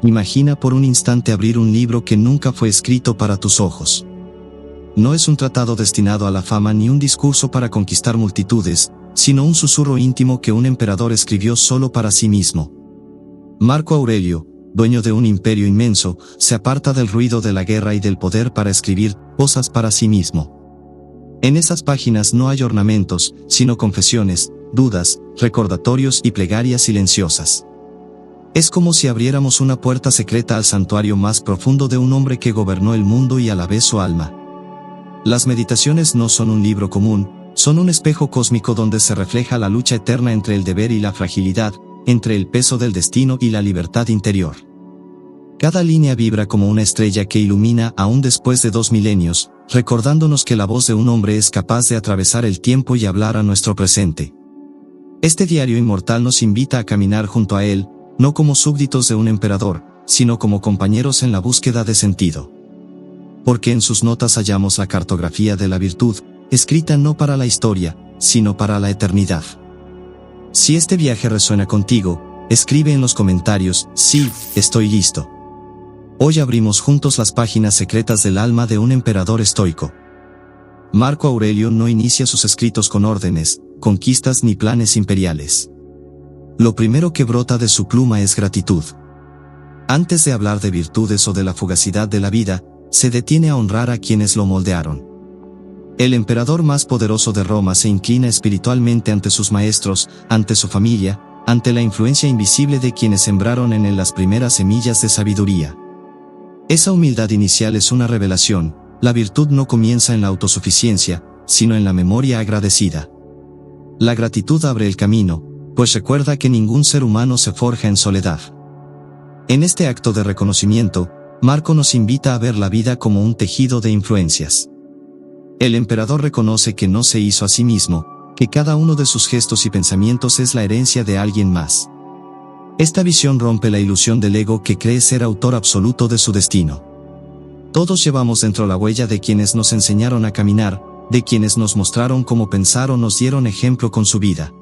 Imagina por un instante abrir un libro que nunca fue escrito para tus ojos. No es un tratado destinado a la fama ni un discurso para conquistar multitudes, sino un susurro íntimo que un emperador escribió solo para sí mismo. Marco Aurelio, dueño de un imperio inmenso, se aparta del ruido de la guerra y del poder para escribir cosas para sí mismo. En esas páginas no hay ornamentos, sino confesiones, dudas, recordatorios y plegarias silenciosas. Es como si abriéramos una puerta secreta al santuario más profundo de un hombre que gobernó el mundo y a la vez su alma. Las meditaciones no son un libro común, son un espejo cósmico donde se refleja la lucha eterna entre el deber y la fragilidad, entre el peso del destino y la libertad interior. Cada línea vibra como una estrella que ilumina aún después de 2 milenios, recordándonos que la voz de un hombre es capaz de atravesar el tiempo y hablar a nuestro presente. Este diario inmortal nos invita a caminar junto a él, no como súbditos de un emperador, sino como compañeros en la búsqueda de sentido. Porque en sus notas hallamos la cartografía de la virtud, escrita no para la historia, sino para la eternidad. Si este viaje resuena contigo, escribe en los comentarios: sí, estoy listo. Hoy abrimos juntos las páginas secretas del alma de un emperador estoico. Marco Aurelio no inicia sus escritos con órdenes, conquistas ni planes imperiales. Lo primero que brota de su pluma es gratitud. Antes de hablar de virtudes o de la fugacidad de la vida, se detiene a honrar a quienes lo moldearon. El emperador más poderoso de Roma se inclina espiritualmente ante sus maestros, ante su familia, ante la influencia invisible de quienes sembraron en él las primeras semillas de sabiduría. Esa humildad inicial es una revelación. La virtud no comienza en la autosuficiencia, sino en la memoria agradecida. La gratitud abre el camino, pues recuerda que ningún ser humano se forja en soledad. En este acto de reconocimiento, Marco nos invita a ver la vida como un tejido de influencias. El emperador reconoce que no se hizo a sí mismo, que cada uno de sus gestos y pensamientos es la herencia de alguien más. Esta visión rompe la ilusión del ego que cree ser autor absoluto de su destino. Todos llevamos dentro la huella de quienes nos enseñaron a caminar, de quienes nos mostraron cómo pensar o nos dieron ejemplo con su vida.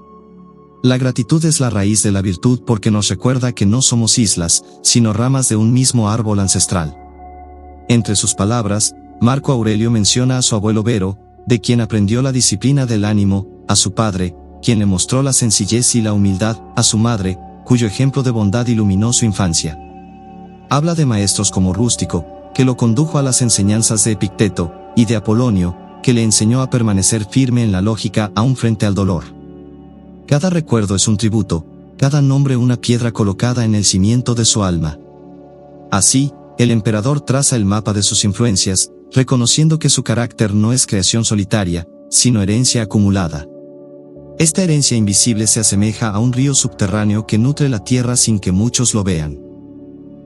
La gratitud es la raíz de la virtud porque nos recuerda que no somos islas, sino ramas de un mismo árbol ancestral. Entre sus palabras, Marco Aurelio menciona a su abuelo Vero, de quien aprendió la disciplina del ánimo, a su padre, quien le mostró la sencillez y la humildad, a su madre, cuyo ejemplo de bondad iluminó su infancia. Habla de maestros como Rústico, que lo condujo a las enseñanzas de Epicteto, y de Apolonio, que le enseñó a permanecer firme en la lógica aún frente al dolor. Cada recuerdo es un tributo, cada nombre una piedra colocada en el cimiento de su alma. Así, el emperador traza el mapa de sus influencias, reconociendo que su carácter no es creación solitaria, sino herencia acumulada. Esta herencia invisible se asemeja a un río subterráneo que nutre la tierra sin que muchos lo vean.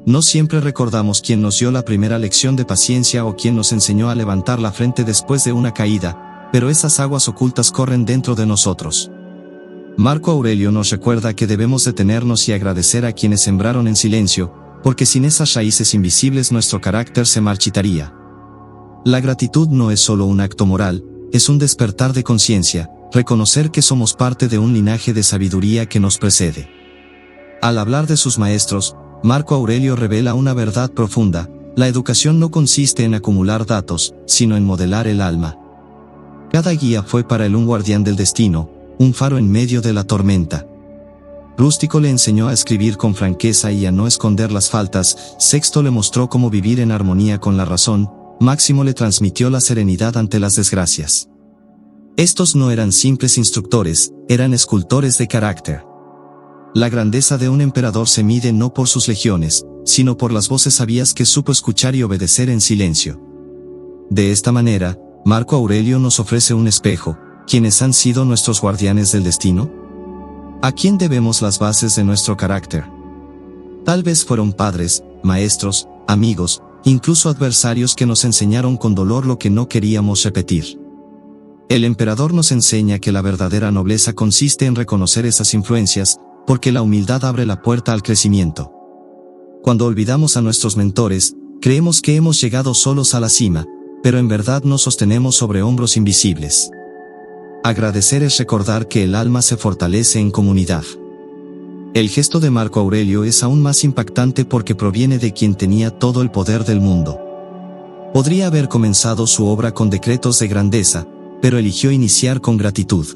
No siempre recordamos quién nos dio la primera lección de paciencia o quién nos enseñó a levantar la frente después de una caída, pero esas aguas ocultas corren dentro de nosotros. Marco Aurelio nos recuerda que debemos detenernos y agradecer a quienes sembraron en silencio, porque sin esas raíces invisibles nuestro carácter se marchitaría. La gratitud no es solo un acto moral, es un despertar de conciencia, reconocer que somos parte de un linaje de sabiduría que nos precede. Al hablar de sus maestros, Marco Aurelio revela una verdad profunda: la educación no consiste en acumular datos, sino en modelar el alma. Cada guía fue para él un guardián del destino, un faro en medio de la tormenta. Rústico le enseñó a escribir con franqueza y a no esconder las faltas, Sexto le mostró cómo vivir en armonía con la razón, Máximo le transmitió la serenidad ante las desgracias. Estos no eran simples instructores, eran escultores de carácter. La grandeza de un emperador se mide no por sus legiones, sino por las voces sabias que supo escuchar y obedecer en silencio. De esta manera, Marco Aurelio nos ofrece un espejo. ¿Quiénes han sido nuestros guardianes del destino? ¿A quién debemos las bases de nuestro carácter? Tal vez fueron padres, maestros, amigos, incluso adversarios que nos enseñaron con dolor lo que no queríamos repetir. El emperador nos enseña que la verdadera nobleza consiste en reconocer esas influencias, porque la humildad abre la puerta al crecimiento. Cuando olvidamos a nuestros mentores, creemos que hemos llegado solos a la cima, pero en verdad nos sostenemos sobre hombros invisibles. Agradecer es recordar que el alma se fortalece en comunidad. El gesto de Marco Aurelio es aún más impactante porque proviene de quien tenía todo el poder del mundo. Podría haber comenzado su obra con decretos de grandeza, pero eligió iniciar con gratitud.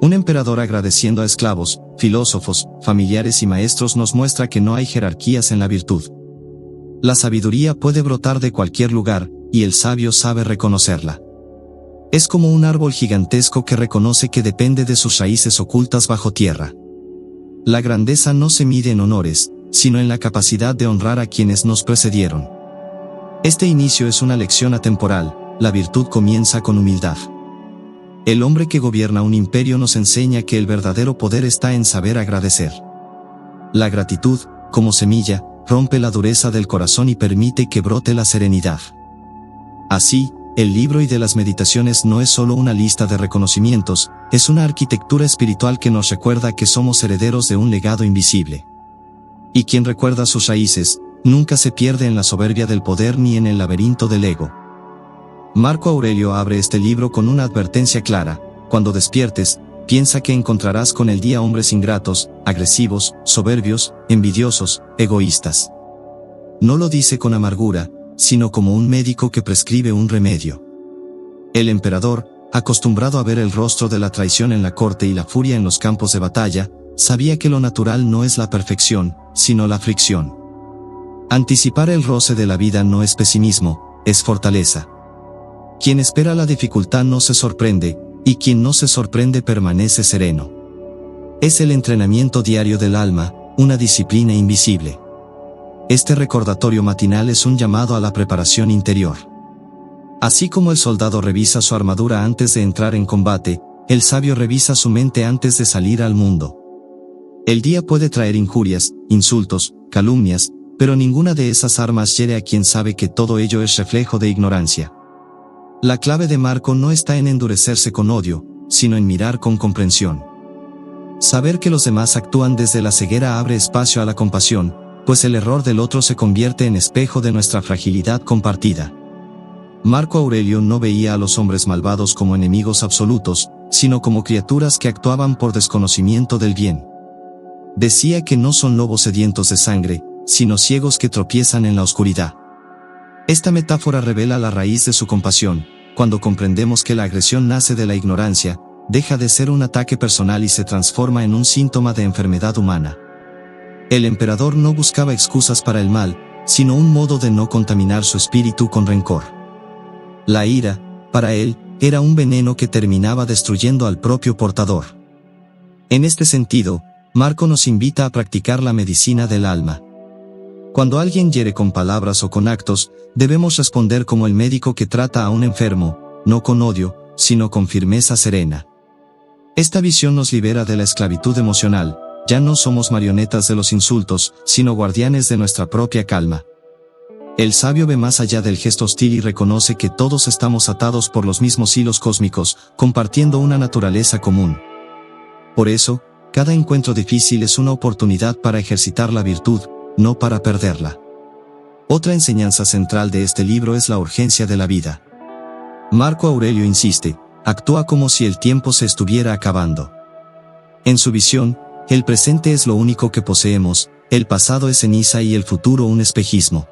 Un emperador agradeciendo a esclavos, filósofos, familiares y maestros nos muestra que no hay jerarquías en la virtud. La sabiduría puede brotar de cualquier lugar, y el sabio sabe reconocerla. Es como un árbol gigantesco que reconoce que depende de sus raíces ocultas bajo tierra. La grandeza no se mide en honores, sino en la capacidad de honrar a quienes nos precedieron. Este inicio es una lección atemporal, la virtud comienza con humildad. El hombre que gobierna un imperio nos enseña que el verdadero poder está en saber agradecer. La gratitud, como semilla, rompe la dureza del corazón y permite que brote la serenidad. Así, el libro y de las meditaciones no es solo una lista de reconocimientos, es una arquitectura espiritual que nos recuerda que somos herederos de un legado invisible. Y quien recuerda sus raíces, nunca se pierde en la soberbia del poder ni en el laberinto del ego. Marco Aurelio abre este libro con una advertencia clara: cuando despiertes, piensa que encontrarás con el día hombres ingratos, agresivos, soberbios, envidiosos, egoístas. No lo dice con amargura, sino como un médico que prescribe un remedio. El emperador, acostumbrado a ver el rostro de la traición en la corte y la furia en los campos de batalla, sabía que lo natural no es la perfección, sino la fricción. Anticipar el roce de la vida no es pesimismo, es fortaleza. Quien espera la dificultad no se sorprende, y quien no se sorprende permanece sereno. Es el entrenamiento diario del alma, una disciplina invisible. Este recordatorio matinal es un llamado a la preparación interior. Así como el soldado revisa su armadura antes de entrar en combate, el sabio revisa su mente antes de salir al mundo. El día puede traer injurias, insultos, calumnias, pero ninguna de esas armas hiere a quien sabe que todo ello es reflejo de ignorancia. La clave de Marco no está en endurecerse con odio, sino en mirar con comprensión. Saber que los demás actúan desde la ceguera abre espacio a la compasión, pues el error del otro se convierte en espejo de nuestra fragilidad compartida. Marco Aurelio no veía a los hombres malvados como enemigos absolutos, sino como criaturas que actuaban por desconocimiento del bien. Decía que no son lobos sedientos de sangre, sino ciegos que tropiezan en la oscuridad. Esta metáfora revela la raíz de su compasión: cuando comprendemos que la agresión nace de la ignorancia, deja de ser un ataque personal y se transforma en un síntoma de enfermedad humana. El emperador no buscaba excusas para el mal, sino un modo de no contaminar su espíritu con rencor. La ira, para él, era un veneno que terminaba destruyendo al propio portador. En este sentido, Marco nos invita a practicar la medicina del alma. Cuando alguien hiere con palabras o con actos, debemos responder como el médico que trata a un enfermo, no con odio, sino con firmeza serena. Esta visión nos libera de la esclavitud emocional. Ya no somos marionetas de los insultos, sino guardianes de nuestra propia calma. El sabio ve más allá del gesto hostil y reconoce que todos estamos atados por los mismos hilos cósmicos, compartiendo una naturaleza común. Por eso, cada encuentro difícil es una oportunidad para ejercitar la virtud, no para perderla. Otra enseñanza central de este libro es la urgencia de la vida. Marco Aurelio insiste: actúa como si el tiempo se estuviera acabando. En su visión, el presente es lo único que poseemos, el pasado es ceniza y el futuro un espejismo.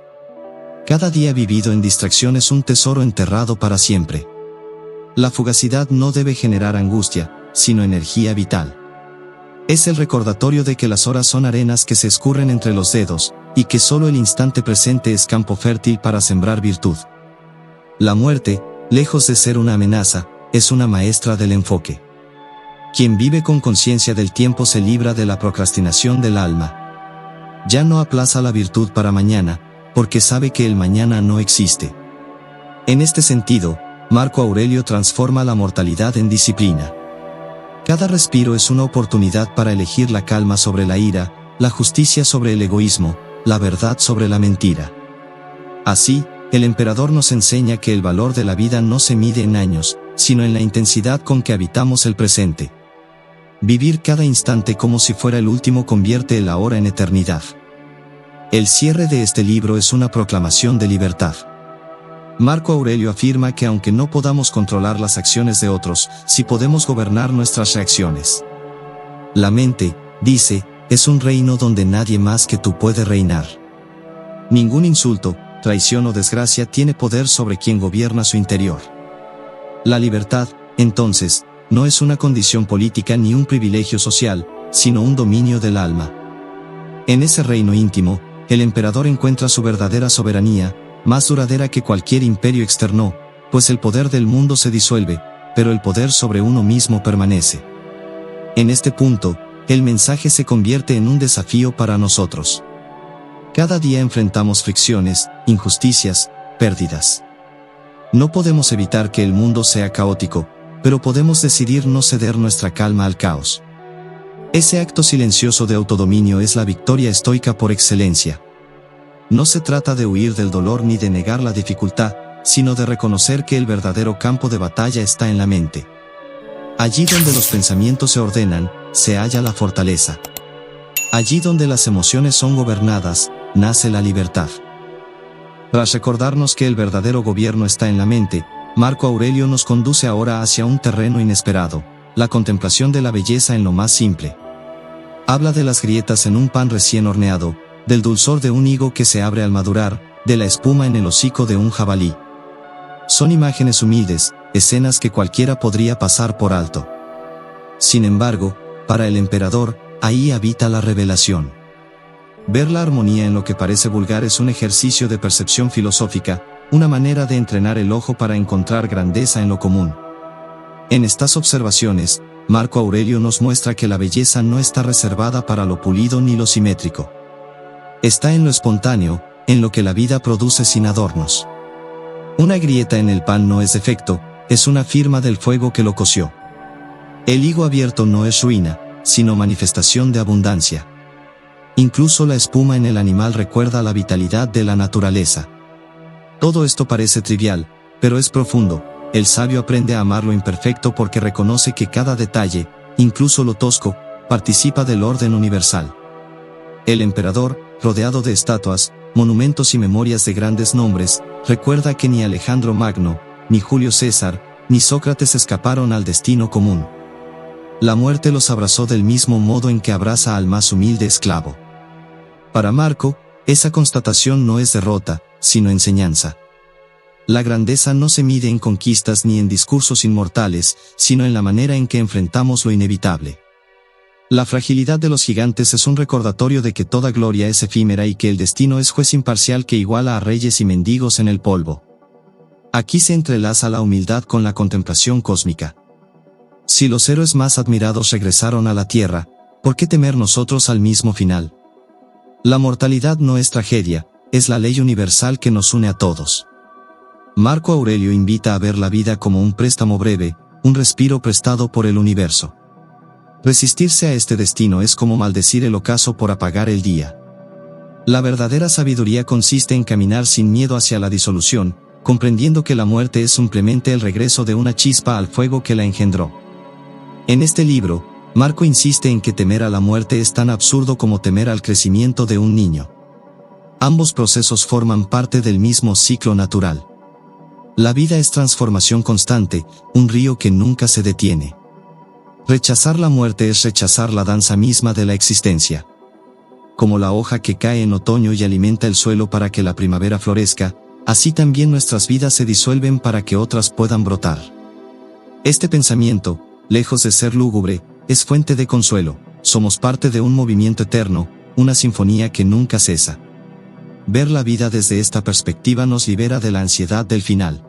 Cada día vivido en distracción es un tesoro enterrado para siempre. La fugacidad no debe generar angustia, sino energía vital. Es el recordatorio de que las horas son arenas que se escurren entre los dedos, y que solo el instante presente es campo fértil para sembrar virtud. La muerte, lejos de ser una amenaza, es una maestra del enfoque. Quien vive con conciencia del tiempo se libra de la procrastinación del alma. Ya no aplaza la virtud para mañana, porque sabe que el mañana no existe. En este sentido, Marco Aurelio transforma la mortalidad en disciplina. Cada respiro es una oportunidad para elegir la calma sobre la ira, la justicia sobre el egoísmo, la verdad sobre la mentira. Así, el emperador nos enseña que el valor de la vida no se mide en años, sino en la intensidad con que habitamos el presente. Vivir cada instante como si fuera el último convierte el ahora en eternidad. El cierre de este libro es una proclamación de libertad. Marco Aurelio afirma que aunque no podamos controlar las acciones de otros, sí podemos gobernar nuestras reacciones. La mente, dice, es un reino donde nadie más que tú puede reinar. Ningún insulto, traición o desgracia tiene poder sobre quien gobierna su interior. La libertad, entonces, no es una condición política ni un privilegio social, sino un dominio del alma. En ese reino íntimo, el emperador encuentra su verdadera soberanía, más duradera que cualquier imperio externo, pues el poder del mundo se disuelve, pero el poder sobre uno mismo permanece. En este punto, el mensaje se convierte en un desafío para nosotros. Cada día enfrentamos fricciones, injusticias, pérdidas. No podemos evitar que el mundo sea caótico, pero podemos decidir no ceder nuestra calma al caos. Ese acto silencioso de autodominio es la victoria estoica por excelencia. No se trata de huir del dolor ni de negar la dificultad, sino de reconocer que el verdadero campo de batalla está en la mente. Allí donde los pensamientos se ordenan, se halla la fortaleza. Allí donde las emociones son gobernadas, nace la libertad. Tras recordarnos que el verdadero gobierno está en la mente, Marco Aurelio nos conduce ahora hacia un terreno inesperado, la contemplación de la belleza en lo más simple. Habla de las grietas en un pan recién horneado, del dulzor de un higo que se abre al madurar, de la espuma en el hocico de un jabalí. Son imágenes humildes, escenas que cualquiera podría pasar por alto. Sin embargo, para el emperador, ahí habita la revelación. Ver la armonía en lo que parece vulgar es un ejercicio de percepción filosófica, una manera de entrenar el ojo para encontrar grandeza en lo común. En estas observaciones, Marco Aurelio nos muestra que la belleza no está reservada para lo pulido ni lo simétrico. Está en lo espontáneo, en lo que la vida produce sin adornos. Una grieta en el pan no es defecto, es una firma del fuego que lo coció. El higo abierto no es ruina, sino manifestación de abundancia. Incluso la espuma en el animal recuerda la vitalidad de la naturaleza. Todo esto parece trivial, pero es profundo. El sabio aprende a amar lo imperfecto porque reconoce que cada detalle, incluso lo tosco, participa del orden universal. El emperador, rodeado de estatuas, monumentos y memorias de grandes nombres, recuerda que ni Alejandro Magno, ni Julio César, ni Sócrates escaparon al destino común. La muerte los abrazó del mismo modo en que abraza al más humilde esclavo. Para Marco, esa constatación no es derrota, sino enseñanza. La grandeza no se mide en conquistas ni en discursos inmortales, sino en la manera en que enfrentamos lo inevitable. La fragilidad de los gigantes es un recordatorio de que toda gloria es efímera y que el destino es juez imparcial que iguala a reyes y mendigos en el polvo. Aquí se entrelaza la humildad con la contemplación cósmica. Si los héroes más admirados regresaron a la tierra, ¿por qué temer nosotros al mismo final? La mortalidad no es tragedia, es la ley universal que nos une a todos. Marco Aurelio invita a ver la vida como un préstamo breve, un respiro prestado por el universo. Resistirse a este destino es como maldecir el ocaso por apagar el día. La verdadera sabiduría consiste en caminar sin miedo hacia la disolución, comprendiendo que la muerte es simplemente el regreso de una chispa al fuego que la engendró. En este libro, Marco insiste en que temer a la muerte es tan absurdo como temer al crecimiento de un niño. Ambos procesos forman parte del mismo ciclo natural. La vida es transformación constante, un río que nunca se detiene. Rechazar la muerte es rechazar la danza misma de la existencia. Como la hoja que cae en otoño y alimenta el suelo para que la primavera florezca, así también nuestras vidas se disuelven para que otras puedan brotar. Este pensamiento, lejos de ser lúgubre, es fuente de consuelo. Somos parte de un movimiento eterno, una sinfonía que nunca cesa. Ver la vida desde esta perspectiva nos libera de la ansiedad del final.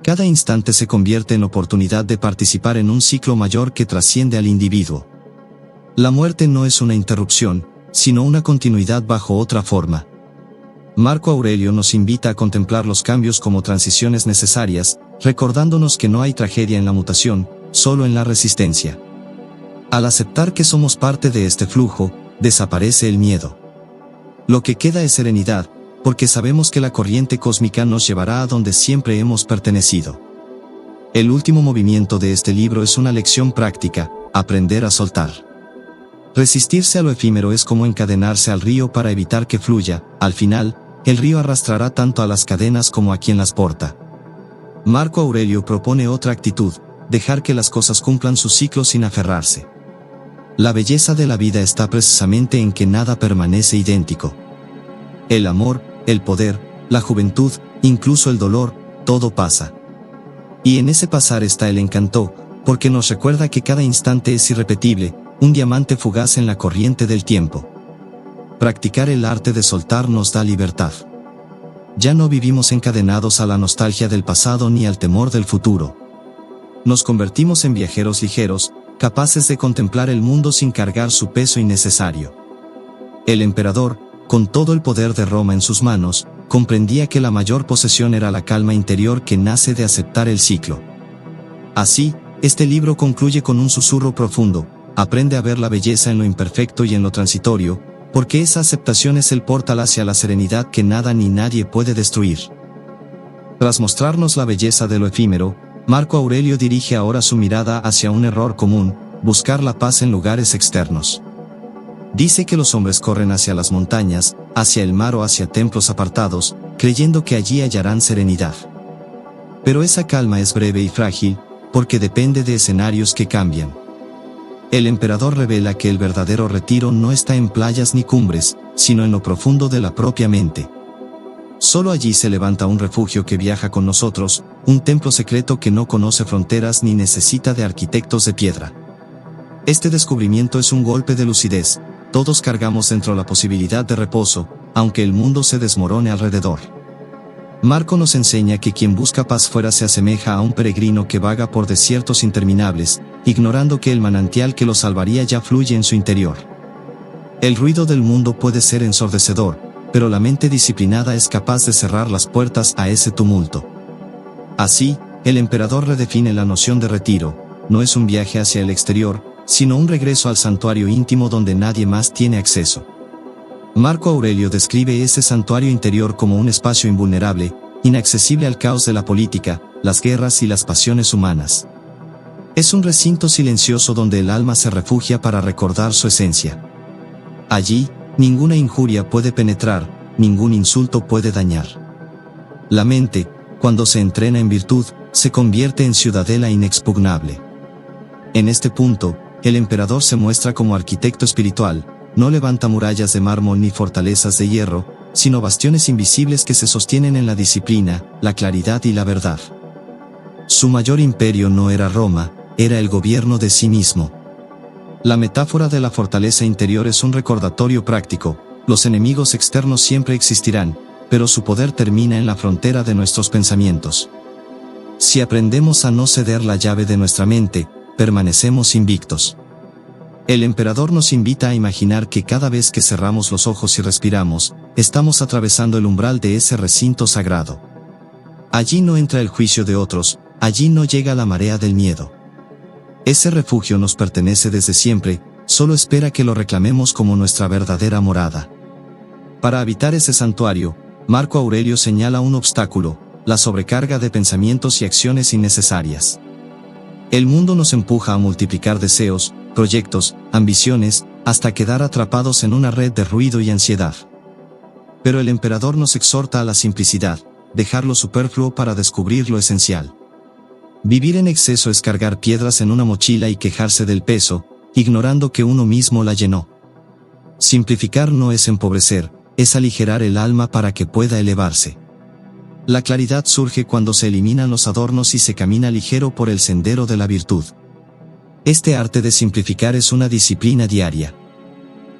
Cada instante se convierte en oportunidad de participar en un ciclo mayor que trasciende al individuo. La muerte no es una interrupción, sino una continuidad bajo otra forma. Marco Aurelio nos invita a contemplar los cambios como transiciones necesarias, recordándonos que no hay tragedia en la mutación, solo en la resistencia. Al aceptar que somos parte de este flujo, desaparece el miedo. Lo que queda es serenidad, porque sabemos que la corriente cósmica nos llevará a donde siempre hemos pertenecido. El último movimiento de este libro es una lección práctica: aprender a soltar. Resistirse a lo efímero es como encadenarse al río para evitar que fluya. Al final, el río arrastrará tanto a las cadenas como a quien las porta. Marco Aurelio propone otra actitud: dejar que las cosas cumplan su ciclo sin aferrarse. La belleza de la vida está precisamente en que nada permanece idéntico. El amor, el poder, la juventud, incluso el dolor, todo pasa. Y en ese pasar está el encanto, porque nos recuerda que cada instante es irrepetible, un diamante fugaz en la corriente del tiempo. Practicar el arte de soltar nos da libertad. Ya no vivimos encadenados a la nostalgia del pasado ni al temor del futuro. Nos convertimos en viajeros ligeros, capaces de contemplar el mundo sin cargar su peso innecesario. El emperador, con todo el poder de Roma en sus manos, comprendía que la mayor posesión era la calma interior que nace de aceptar el ciclo. Así, este libro concluye con un susurro profundo: aprende a ver la belleza en lo imperfecto y en lo transitorio, porque esa aceptación es el portal hacia la serenidad que nada ni nadie puede destruir. Tras mostrarnos la belleza de lo efímero, Marco Aurelio dirige ahora su mirada hacia un error común: buscar la paz en lugares externos. Dice que los hombres corren hacia las montañas, hacia el mar o hacia templos apartados, creyendo que allí hallarán serenidad. Pero esa calma es breve y frágil, porque depende de escenarios que cambian. El emperador revela que el verdadero retiro no está en playas ni cumbres, sino en lo profundo de la propia mente. Solo allí se levanta un refugio que viaja con nosotros, un templo secreto que no conoce fronteras ni necesita de arquitectos de piedra. Este descubrimiento es un golpe de lucidez: todos cargamos dentro la posibilidad de reposo, aunque el mundo se desmorone alrededor. Marco nos enseña que quien busca paz fuera se asemeja a un peregrino que vaga por desiertos interminables, ignorando que el manantial que lo salvaría ya fluye en su interior. El ruido del mundo puede ser ensordecedor, pero la mente disciplinada es capaz de cerrar las puertas a ese tumulto. Así, el emperador redefine la noción de retiro: no es un viaje hacia el exterior, sino un regreso al santuario íntimo donde nadie más tiene acceso. Marco Aurelio describe ese santuario interior como un espacio invulnerable, inaccesible al caos de la política, las guerras y las pasiones humanas. Es un recinto silencioso donde el alma se refugia para recordar su esencia. Allí, ninguna injuria puede penetrar, ningún insulto puede dañar. La mente, cuando se entrena en virtud, se convierte en ciudadela inexpugnable. En este punto, el emperador se muestra como arquitecto espiritual: no levanta murallas de mármol ni fortalezas de hierro, sino bastiones invisibles que se sostienen en la disciplina, la claridad y la verdad. Su mayor imperio no era Roma, era el gobierno de sí mismo. La metáfora de la fortaleza interior es un recordatorio práctico: los enemigos externos siempre existirán, pero su poder termina en la frontera de nuestros pensamientos. Si aprendemos a no ceder la llave de nuestra mente, permanecemos invictos. El emperador nos invita a imaginar que cada vez que cerramos los ojos y respiramos, estamos atravesando el umbral de ese recinto sagrado. Allí no entra el juicio de otros, allí no llega la marea del miedo. Ese refugio nos pertenece desde siempre, solo espera que lo reclamemos como nuestra verdadera morada. Para habitar ese santuario, Marco Aurelio señala un obstáculo: la sobrecarga de pensamientos y acciones innecesarias. El mundo nos empuja a multiplicar deseos, proyectos, ambiciones, hasta quedar atrapados en una red de ruido y ansiedad. Pero el emperador nos exhorta a la simplicidad: dejar lo superfluo para descubrir lo esencial. Vivir en exceso es cargar piedras en una mochila y quejarse del peso, ignorando que uno mismo la llenó. Simplificar no es empobrecer, es aligerar el alma para que pueda elevarse. La claridad surge cuando se eliminan los adornos y se camina ligero por el sendero de la virtud. Este arte de simplificar es una disciplina diaria.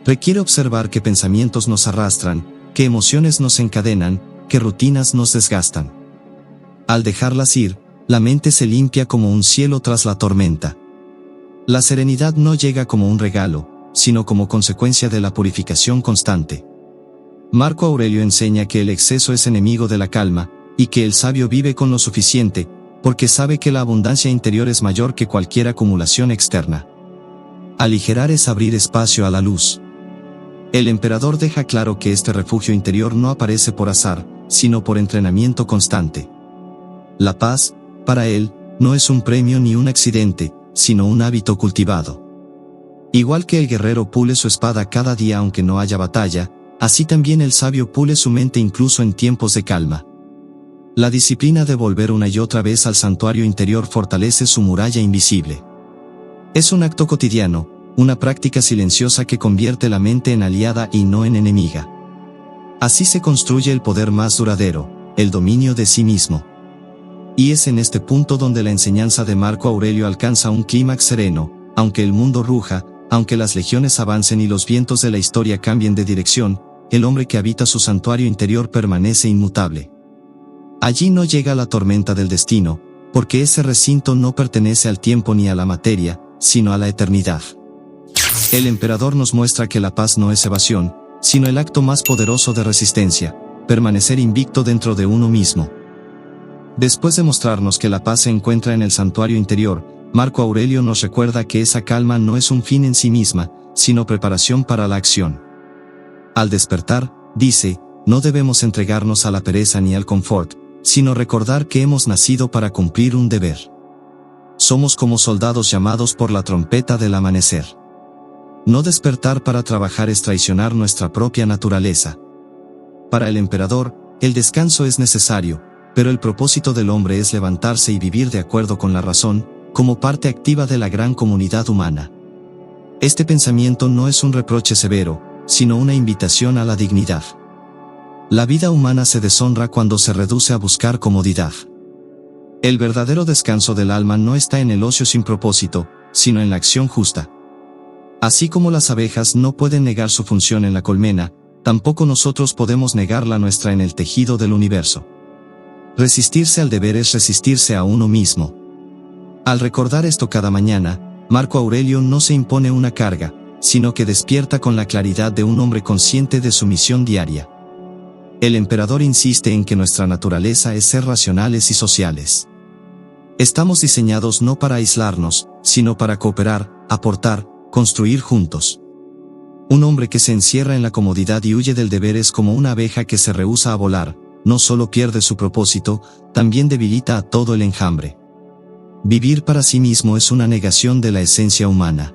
Requiere observar qué pensamientos nos arrastran, qué emociones nos encadenan, qué rutinas nos desgastan. Al dejarlas ir, la mente se limpia como un cielo tras la tormenta. La serenidad no llega como un regalo, sino como consecuencia de la purificación constante. Marco Aurelio enseña que el exceso es enemigo de la calma, y que el sabio vive con lo suficiente, porque sabe que la abundancia interior es mayor que cualquier acumulación externa. Aligerar es abrir espacio a la luz. El emperador deja claro que este refugio interior no aparece por azar, sino por entrenamiento constante. La paz, para él, no es un premio ni un accidente, sino un hábito cultivado. Igual que el guerrero pule su espada cada día aunque no haya batalla, así también el sabio pule su mente incluso en tiempos de calma. La disciplina de volver una y otra vez al santuario interior fortalece su muralla invisible. Es un acto cotidiano, una práctica silenciosa que convierte la mente en aliada y no en enemiga. Así se construye el poder más duradero, el dominio de sí mismo. Y es en este punto donde la enseñanza de Marco Aurelio alcanza un clímax sereno, aunque el mundo ruja, aunque las legiones avancen y los vientos de la historia cambien de dirección, el hombre que habita su santuario interior permanece inmutable. Allí no llega la tormenta del destino, porque ese recinto no pertenece al tiempo ni a la materia, sino a la eternidad. El emperador nos muestra que la paz no es evasión, sino el acto más poderoso de resistencia, permanecer invicto dentro de uno mismo. Después de mostrarnos que la paz se encuentra en el santuario interior, Marco Aurelio nos recuerda que esa calma no es un fin en sí misma, sino preparación para la acción. Al despertar, dice, no debemos entregarnos a la pereza ni al confort, sino recordar que hemos nacido para cumplir un deber. Somos como soldados llamados por la trompeta del amanecer. No despertar para trabajar es traicionar nuestra propia naturaleza. Para el emperador, el descanso es necesario, pero el propósito del hombre es levantarse y vivir de acuerdo con la razón, como parte activa de la gran comunidad humana. Este pensamiento no es un reproche severo, sino una invitación a la dignidad. La vida humana se deshonra cuando se reduce a buscar comodidad. El verdadero descanso del alma no está en el ocio sin propósito, sino en la acción justa. Así como las abejas no pueden negar su función en la colmena, tampoco nosotros podemos negar la nuestra en el tejido del universo. Resistirse al deber es resistirse a uno mismo. Al recordar esto cada mañana, Marco Aurelio no se impone una carga, sino que despierta con la claridad de un hombre consciente de su misión diaria. El emperador insiste en que nuestra naturaleza es ser racionales y sociales. Estamos diseñados no para aislarnos, sino para cooperar, aportar, construir juntos. Un hombre que se encierra en la comodidad y huye del deber es como una abeja que se rehúsa a volar, no solo pierde su propósito, también debilita a todo el enjambre. Vivir para sí mismo es una negación de la esencia humana.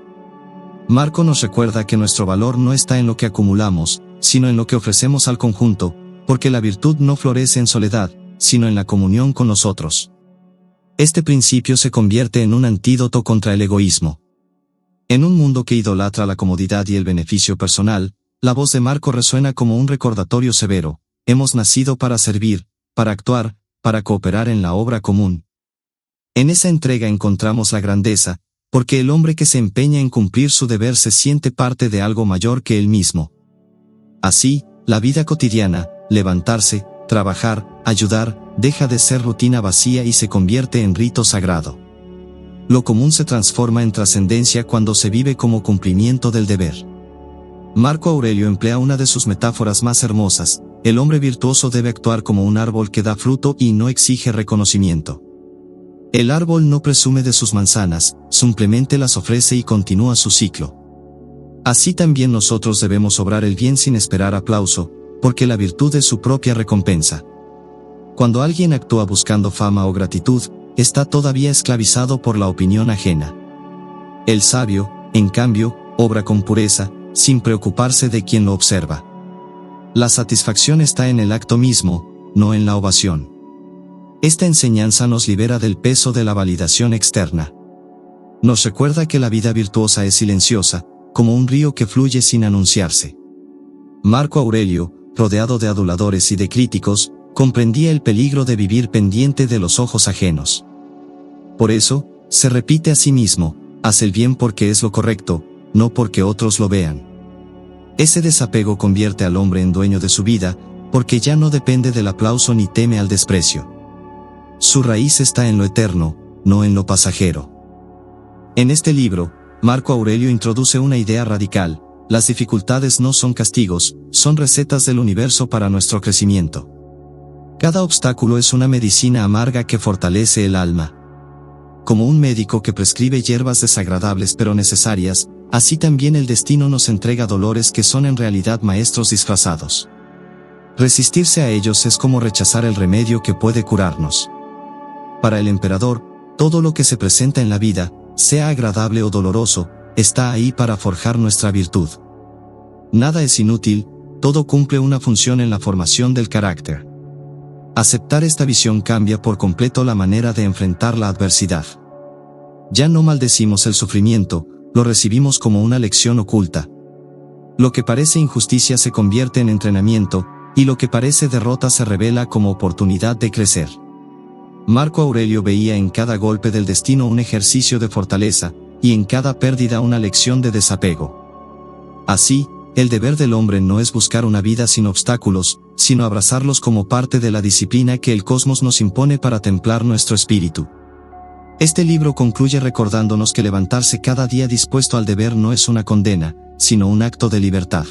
Marco nos recuerda que nuestro valor no está en lo que acumulamos, sino en lo que ofrecemos al conjunto, porque la virtud no florece en soledad, sino en la comunión con los otros. Este principio se convierte en un antídoto contra el egoísmo. En un mundo que idolatra la comodidad y el beneficio personal, la voz de Marco resuena como un recordatorio severo: hemos nacido para servir, para actuar, para cooperar en la obra común. En esa entrega encontramos la grandeza, porque el hombre que se empeña en cumplir su deber se siente parte de algo mayor que él mismo. Así, la vida cotidiana, levantarse, trabajar, ayudar, deja de ser rutina vacía y se convierte en rito sagrado. Lo común se transforma en trascendencia cuando se vive como cumplimiento del deber. Marco Aurelio emplea una de sus metáforas más hermosas: el hombre virtuoso debe actuar como un árbol que da fruto y no exige reconocimiento. El árbol no presume de sus manzanas, simplemente las ofrece y continúa su ciclo. Así también nosotros debemos obrar el bien sin esperar aplauso, porque la virtud es su propia recompensa. Cuando alguien actúa buscando fama o gratitud, está todavía esclavizado por la opinión ajena. El sabio, en cambio, obra con pureza, sin preocuparse de quien lo observa. La satisfacción está en el acto mismo, no en la ovación. Esta enseñanza nos libera del peso de la validación externa. Nos recuerda que la vida virtuosa es silenciosa, como un río que fluye sin anunciarse. Marco Aurelio, rodeado de aduladores y de críticos, comprendía el peligro de vivir pendiente de los ojos ajenos. Por eso, se repite a sí mismo: haz el bien porque es lo correcto, no porque otros lo vean. Ese desapego convierte al hombre en dueño de su vida, porque ya no depende del aplauso ni teme al desprecio. Su raíz está en lo eterno, no en lo pasajero. En este libro, Marco Aurelio introduce una idea radical: las dificultades no son castigos, son recetas del universo para nuestro crecimiento. Cada obstáculo es una medicina amarga que fortalece el alma. Como un médico que prescribe hierbas desagradables pero necesarias, así también el destino nos entrega dolores que son en realidad maestros disfrazados. Resistirse a ellos es como rechazar el remedio que puede curarnos. Para el emperador, todo lo que se presenta en la vida, sea agradable o doloroso, está ahí para forjar nuestra virtud. Nada es inútil, todo cumple una función en la formación del carácter. Aceptar esta visión cambia por completo la manera de enfrentar la adversidad. Ya no maldecimos el sufrimiento, lo recibimos como una lección oculta. Lo que parece injusticia se convierte en entrenamiento, y lo que parece derrota se revela como oportunidad de crecer. Marco Aurelio veía en cada golpe del destino un ejercicio de fortaleza, y en cada pérdida una lección de desapego. Así, el deber del hombre no es buscar una vida sin obstáculos, sino abrazarlos como parte de la disciplina que el cosmos nos impone para templar nuestro espíritu. Este libro concluye recordándonos que levantarse cada día dispuesto al deber no es una condena, sino un acto de libertad.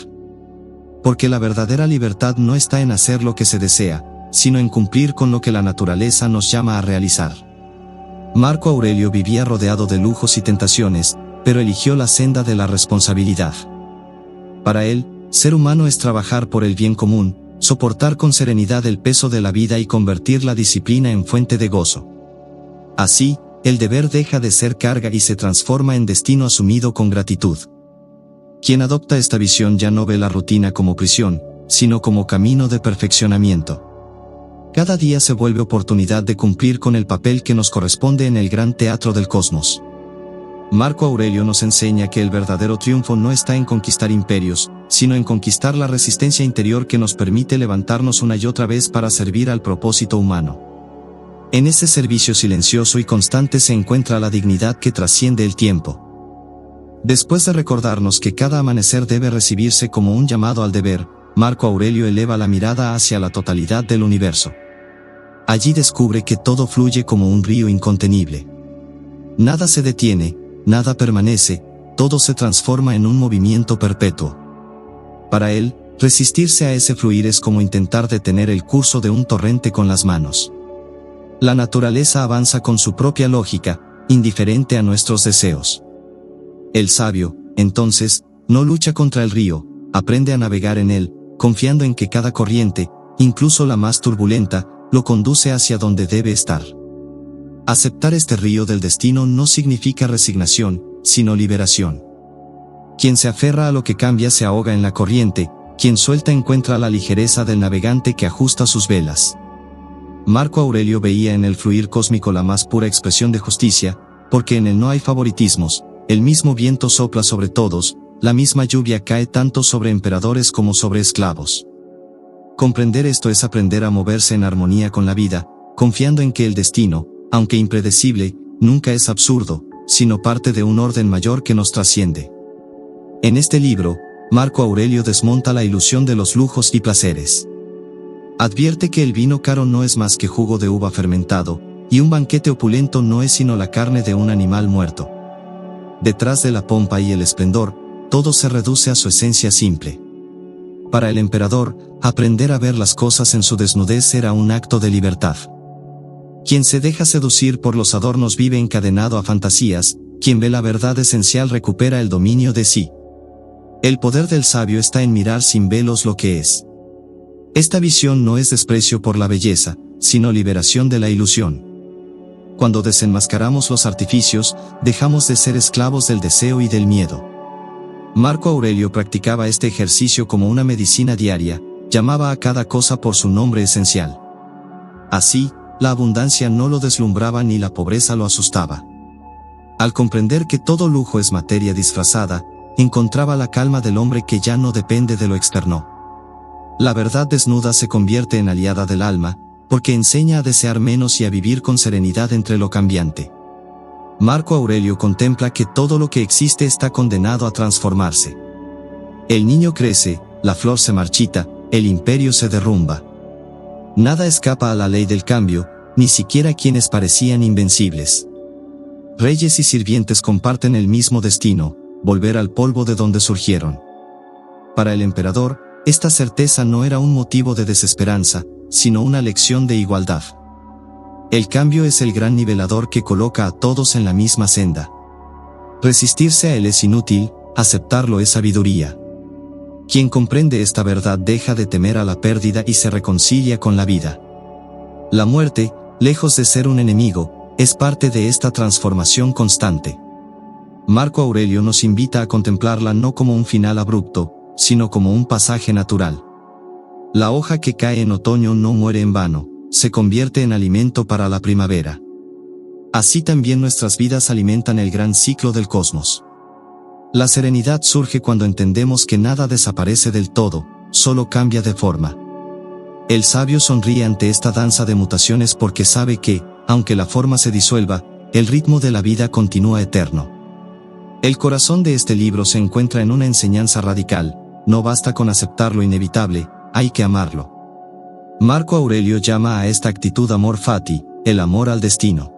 Porque la verdadera libertad no está en hacer lo que se desea, sino en cumplir con lo que la naturaleza nos llama a realizar. Marco Aurelio vivía rodeado de lujos y tentaciones, pero eligió la senda de la responsabilidad. Para él, ser humano es trabajar por el bien común, soportar con serenidad el peso de la vida y convertir la disciplina en fuente de gozo. Así, el deber deja de ser carga y se transforma en destino asumido con gratitud. Quien adopta esta visión ya no ve la rutina como prisión, sino como camino de perfeccionamiento. Cada día se vuelve oportunidad de cumplir con el papel que nos corresponde en el gran teatro del cosmos. Marco Aurelio nos enseña que el verdadero triunfo no está en conquistar imperios, sino en conquistar la resistencia interior que nos permite levantarnos una y otra vez para servir al propósito humano. En ese servicio silencioso y constante se encuentra la dignidad que trasciende el tiempo. Después de recordarnos que cada amanecer debe recibirse como un llamado al deber, Marco Aurelio eleva la mirada hacia la totalidad del universo. Allí descubre que todo fluye como un río incontenible. Nada se detiene, nada permanece, todo se transforma en un movimiento perpetuo. Para él, resistirse a ese fluir es como intentar detener el curso de un torrente con las manos. La naturaleza avanza con su propia lógica, indiferente a nuestros deseos. El sabio, entonces, no lucha contra el río, aprende a navegar en él, confiando en que cada corriente, incluso la más turbulenta, lo conduce hacia donde debe estar. Aceptar este río del destino no significa resignación, sino liberación. Quien se aferra a lo que cambia se ahoga en la corriente, quien suelta encuentra la ligereza del navegante que ajusta sus velas. Marco Aurelio veía en el fluir cósmico la más pura expresión de justicia, porque en él no hay favoritismos, el mismo viento sopla sobre todos, la misma lluvia cae tanto sobre emperadores como sobre esclavos. Comprender esto es aprender a moverse en armonía con la vida, confiando en que el destino, aunque impredecible, nunca es absurdo, sino parte de un orden mayor que nos trasciende. En este libro, Marco Aurelio desmonta la ilusión de los lujos y placeres. Advierte que el vino caro no es más que jugo de uva fermentado, y un banquete opulento no es sino la carne de un animal muerto. Detrás de la pompa y el esplendor, todo se reduce a su esencia simple. Para el emperador, aprender a ver las cosas en su desnudez era un acto de libertad. Quien se deja seducir por los adornos vive encadenado a fantasías, quien ve la verdad esencial recupera el dominio de sí. El poder del sabio está en mirar sin velos lo que es. Esta visión no es desprecio por la belleza, sino liberación de la ilusión. Cuando desenmascaramos los artificios, dejamos de ser esclavos del deseo y del miedo. Marco Aurelio practicaba este ejercicio como una medicina diaria, llamaba a cada cosa por su nombre esencial. Así, la abundancia no lo deslumbraba ni la pobreza lo asustaba. Al comprender que todo lujo es materia disfrazada, encontraba la calma del hombre que ya no depende de lo externo. La verdad desnuda se convierte en aliada del alma, porque enseña a desear menos y a vivir con serenidad entre lo cambiante. Marco Aurelio contempla que todo lo que existe está condenado a transformarse. El niño crece, la flor se marchita, el imperio se derrumba. Nada escapa a la ley del cambio, ni siquiera quienes parecían invencibles. Reyes y sirvientes comparten el mismo destino, volver al polvo de donde surgieron. Para el emperador, esta certeza no era un motivo de desesperanza, sino una lección de igualdad. El cambio es el gran nivelador que coloca a todos en la misma senda. Resistirse a él es inútil, aceptarlo es sabiduría. Quien comprende esta verdad deja de temer a la pérdida y se reconcilia con la vida. La muerte, lejos de ser un enemigo, es parte de esta transformación constante. Marco Aurelio nos invita a contemplarla no como un final abrupto, sino como un pasaje natural. La hoja que cae en otoño no muere en vano, se convierte en alimento para la primavera. Así también nuestras vidas alimentan el gran ciclo del cosmos. La serenidad surge cuando entendemos que nada desaparece del todo, solo cambia de forma. El sabio sonríe ante esta danza de mutaciones porque sabe que, aunque la forma se disuelva, el ritmo de la vida continúa eterno. El corazón de este libro se encuentra en una enseñanza radical: no basta con aceptar lo inevitable, hay que amarlo. Marco Aurelio llama a esta actitud amor fati, el amor al destino.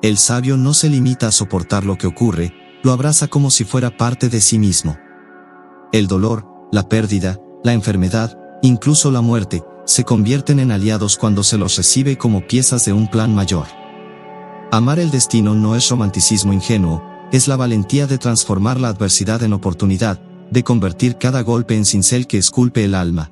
El sabio no se limita a soportar lo que ocurre, lo abraza como si fuera parte de sí mismo. El dolor, la pérdida, la enfermedad, incluso la muerte, se convierten en aliados cuando se los recibe como piezas de un plan mayor. Amar el destino no es romanticismo ingenuo, es la valentía de transformar la adversidad en oportunidad, de convertir cada golpe en cincel que esculpe el alma.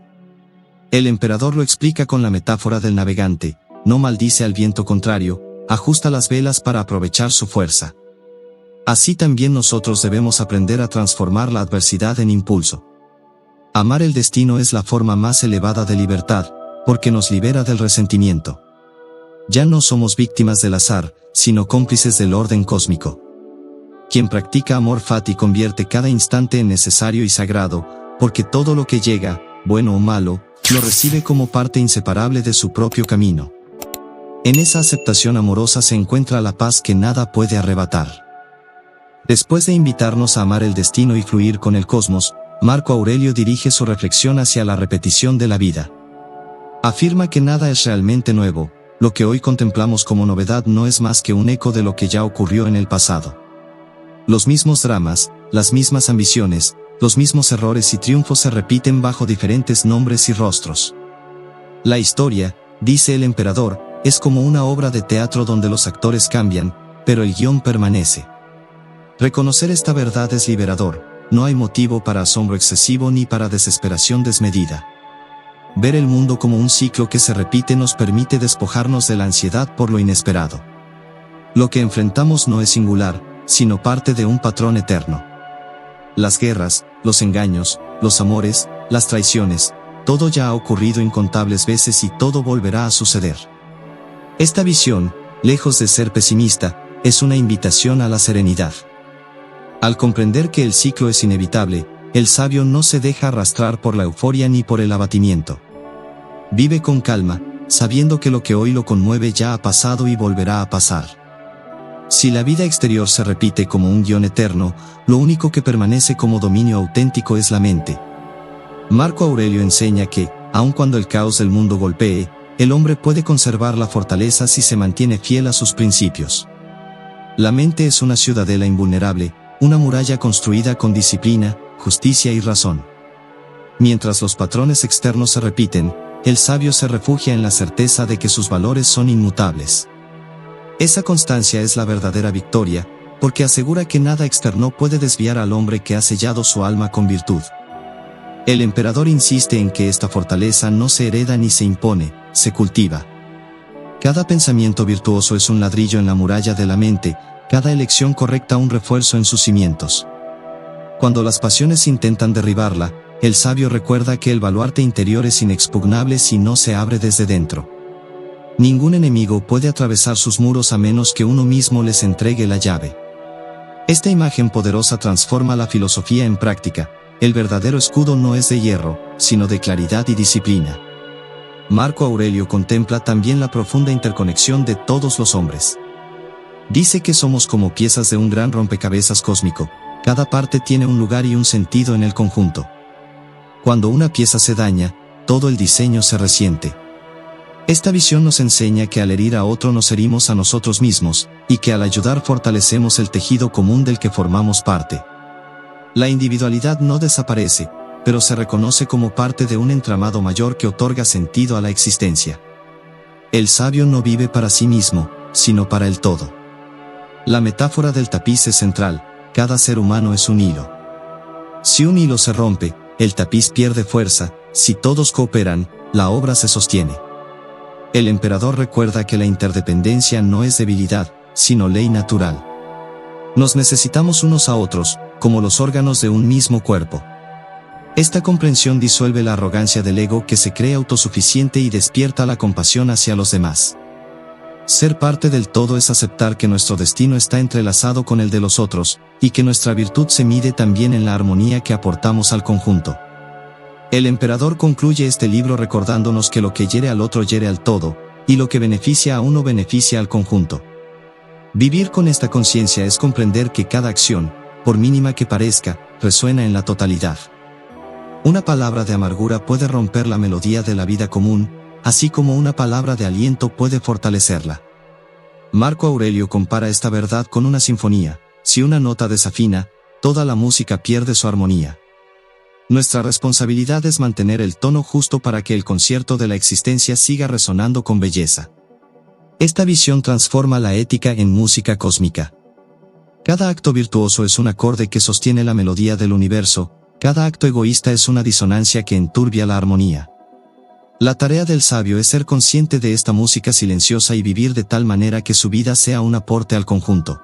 El emperador lo explica con la metáfora del navegante: no maldice al viento contrario, ajusta las velas para aprovechar su fuerza. Así también nosotros debemos aprender a transformar la adversidad en impulso. Amar el destino es la forma más elevada de libertad, porque nos libera del resentimiento. Ya no somos víctimas del azar, sino cómplices del orden cósmico. Quien practica amor fati convierte cada instante en necesario y sagrado, porque todo lo que llega, bueno o malo, lo recibe como parte inseparable de su propio camino. En esa aceptación amorosa se encuentra la paz que nada puede arrebatar. Después de invitarnos a amar el destino y fluir con el cosmos, Marco Aurelio dirige su reflexión hacia la repetición de la vida. Afirma que nada es realmente nuevo, lo que hoy contemplamos como novedad no es más que un eco de lo que ya ocurrió en el pasado. Los mismos dramas, las mismas ambiciones, los mismos errores y triunfos se repiten bajo diferentes nombres y rostros. La historia, dice el emperador, es como una obra de teatro donde los actores cambian, pero el guión permanece. Reconocer esta verdad es liberador, no hay motivo para asombro excesivo ni para desesperación desmedida. Ver el mundo como un ciclo que se repite nos permite despojarnos de la ansiedad por lo inesperado. Lo que enfrentamos no es singular, sino parte de un patrón eterno. Las guerras, los engaños, los amores, las traiciones, todo ya ha ocurrido incontables veces y todo volverá a suceder. Esta visión, lejos de ser pesimista, es una invitación a la serenidad. Al comprender que el ciclo es inevitable, el sabio no se deja arrastrar por la euforia ni por el abatimiento. Vive con calma, sabiendo que lo que hoy lo conmueve ya ha pasado y volverá a pasar. Si la vida exterior se repite como un guión eterno, lo único que permanece como dominio auténtico es la mente. Marco Aurelio enseña que, aun cuando el caos del mundo golpee, el hombre puede conservar la fortaleza si se mantiene fiel a sus principios. La mente es una ciudadela invulnerable, una muralla construida con disciplina, justicia y razón. Mientras los patrones externos se repiten, el sabio se refugia en la certeza de que sus valores son inmutables. Esa constancia es la verdadera victoria, porque asegura que nada externo puede desviar al hombre que ha sellado su alma con virtud. El emperador insiste en que esta fortaleza no se hereda ni se impone, se cultiva. Cada pensamiento virtuoso es un ladrillo en la muralla de la mente, cada elección correcta un refuerzo en sus cimientos. Cuando las pasiones intentan derribarla, el sabio recuerda que el baluarte interior es inexpugnable si no se abre desde dentro. Ningún enemigo puede atravesar sus muros a menos que uno mismo les entregue la llave. Esta imagen poderosa transforma la filosofía en práctica. El verdadero escudo no es de hierro, sino de claridad y disciplina. Marco Aurelio contempla también la profunda interconexión de todos los hombres. Dice que somos como piezas de un gran rompecabezas cósmico, cada parte tiene un lugar y un sentido en el conjunto. Cuando una pieza se daña, todo el diseño se resiente. Esta visión nos enseña que al herir a otro nos herimos a nosotros mismos, y que al ayudar fortalecemos el tejido común del que formamos parte. La individualidad no desaparece, pero se reconoce como parte de un entramado mayor que otorga sentido a la existencia. El sabio no vive para sí mismo, sino para el todo. La metáfora del tapiz es central, cada ser humano es un hilo. Si un hilo se rompe, el tapiz pierde fuerza, si todos cooperan, la obra se sostiene. El emperador recuerda que la interdependencia no es debilidad, sino ley natural. Nos necesitamos unos a otros, como los órganos de un mismo cuerpo. Esta comprensión disuelve la arrogancia del ego que se cree autosuficiente y despierta la compasión hacia los demás. Ser parte del todo es aceptar que nuestro destino está entrelazado con el de los otros, y que nuestra virtud se mide también en la armonía que aportamos al conjunto. El emperador concluye este libro recordándonos que lo que hiere al otro hiere al todo, y lo que beneficia a uno beneficia al conjunto. Vivir con esta conciencia es comprender que cada acción, por mínima que parezca, resuena en la totalidad. Una palabra de amargura puede romper la melodía de la vida común, así como una palabra de aliento puede fortalecerla. Marco Aurelio compara esta verdad con una sinfonía: si una nota desafina, toda la música pierde su armonía. Nuestra responsabilidad es mantener el tono justo para que el concierto de la existencia siga resonando con belleza. Esta visión transforma la ética en música cósmica. Cada acto virtuoso es un acorde que sostiene la melodía del universo, cada acto egoísta es una disonancia que enturbia la armonía. La tarea del sabio es ser consciente de esta música silenciosa y vivir de tal manera que su vida sea un aporte al conjunto.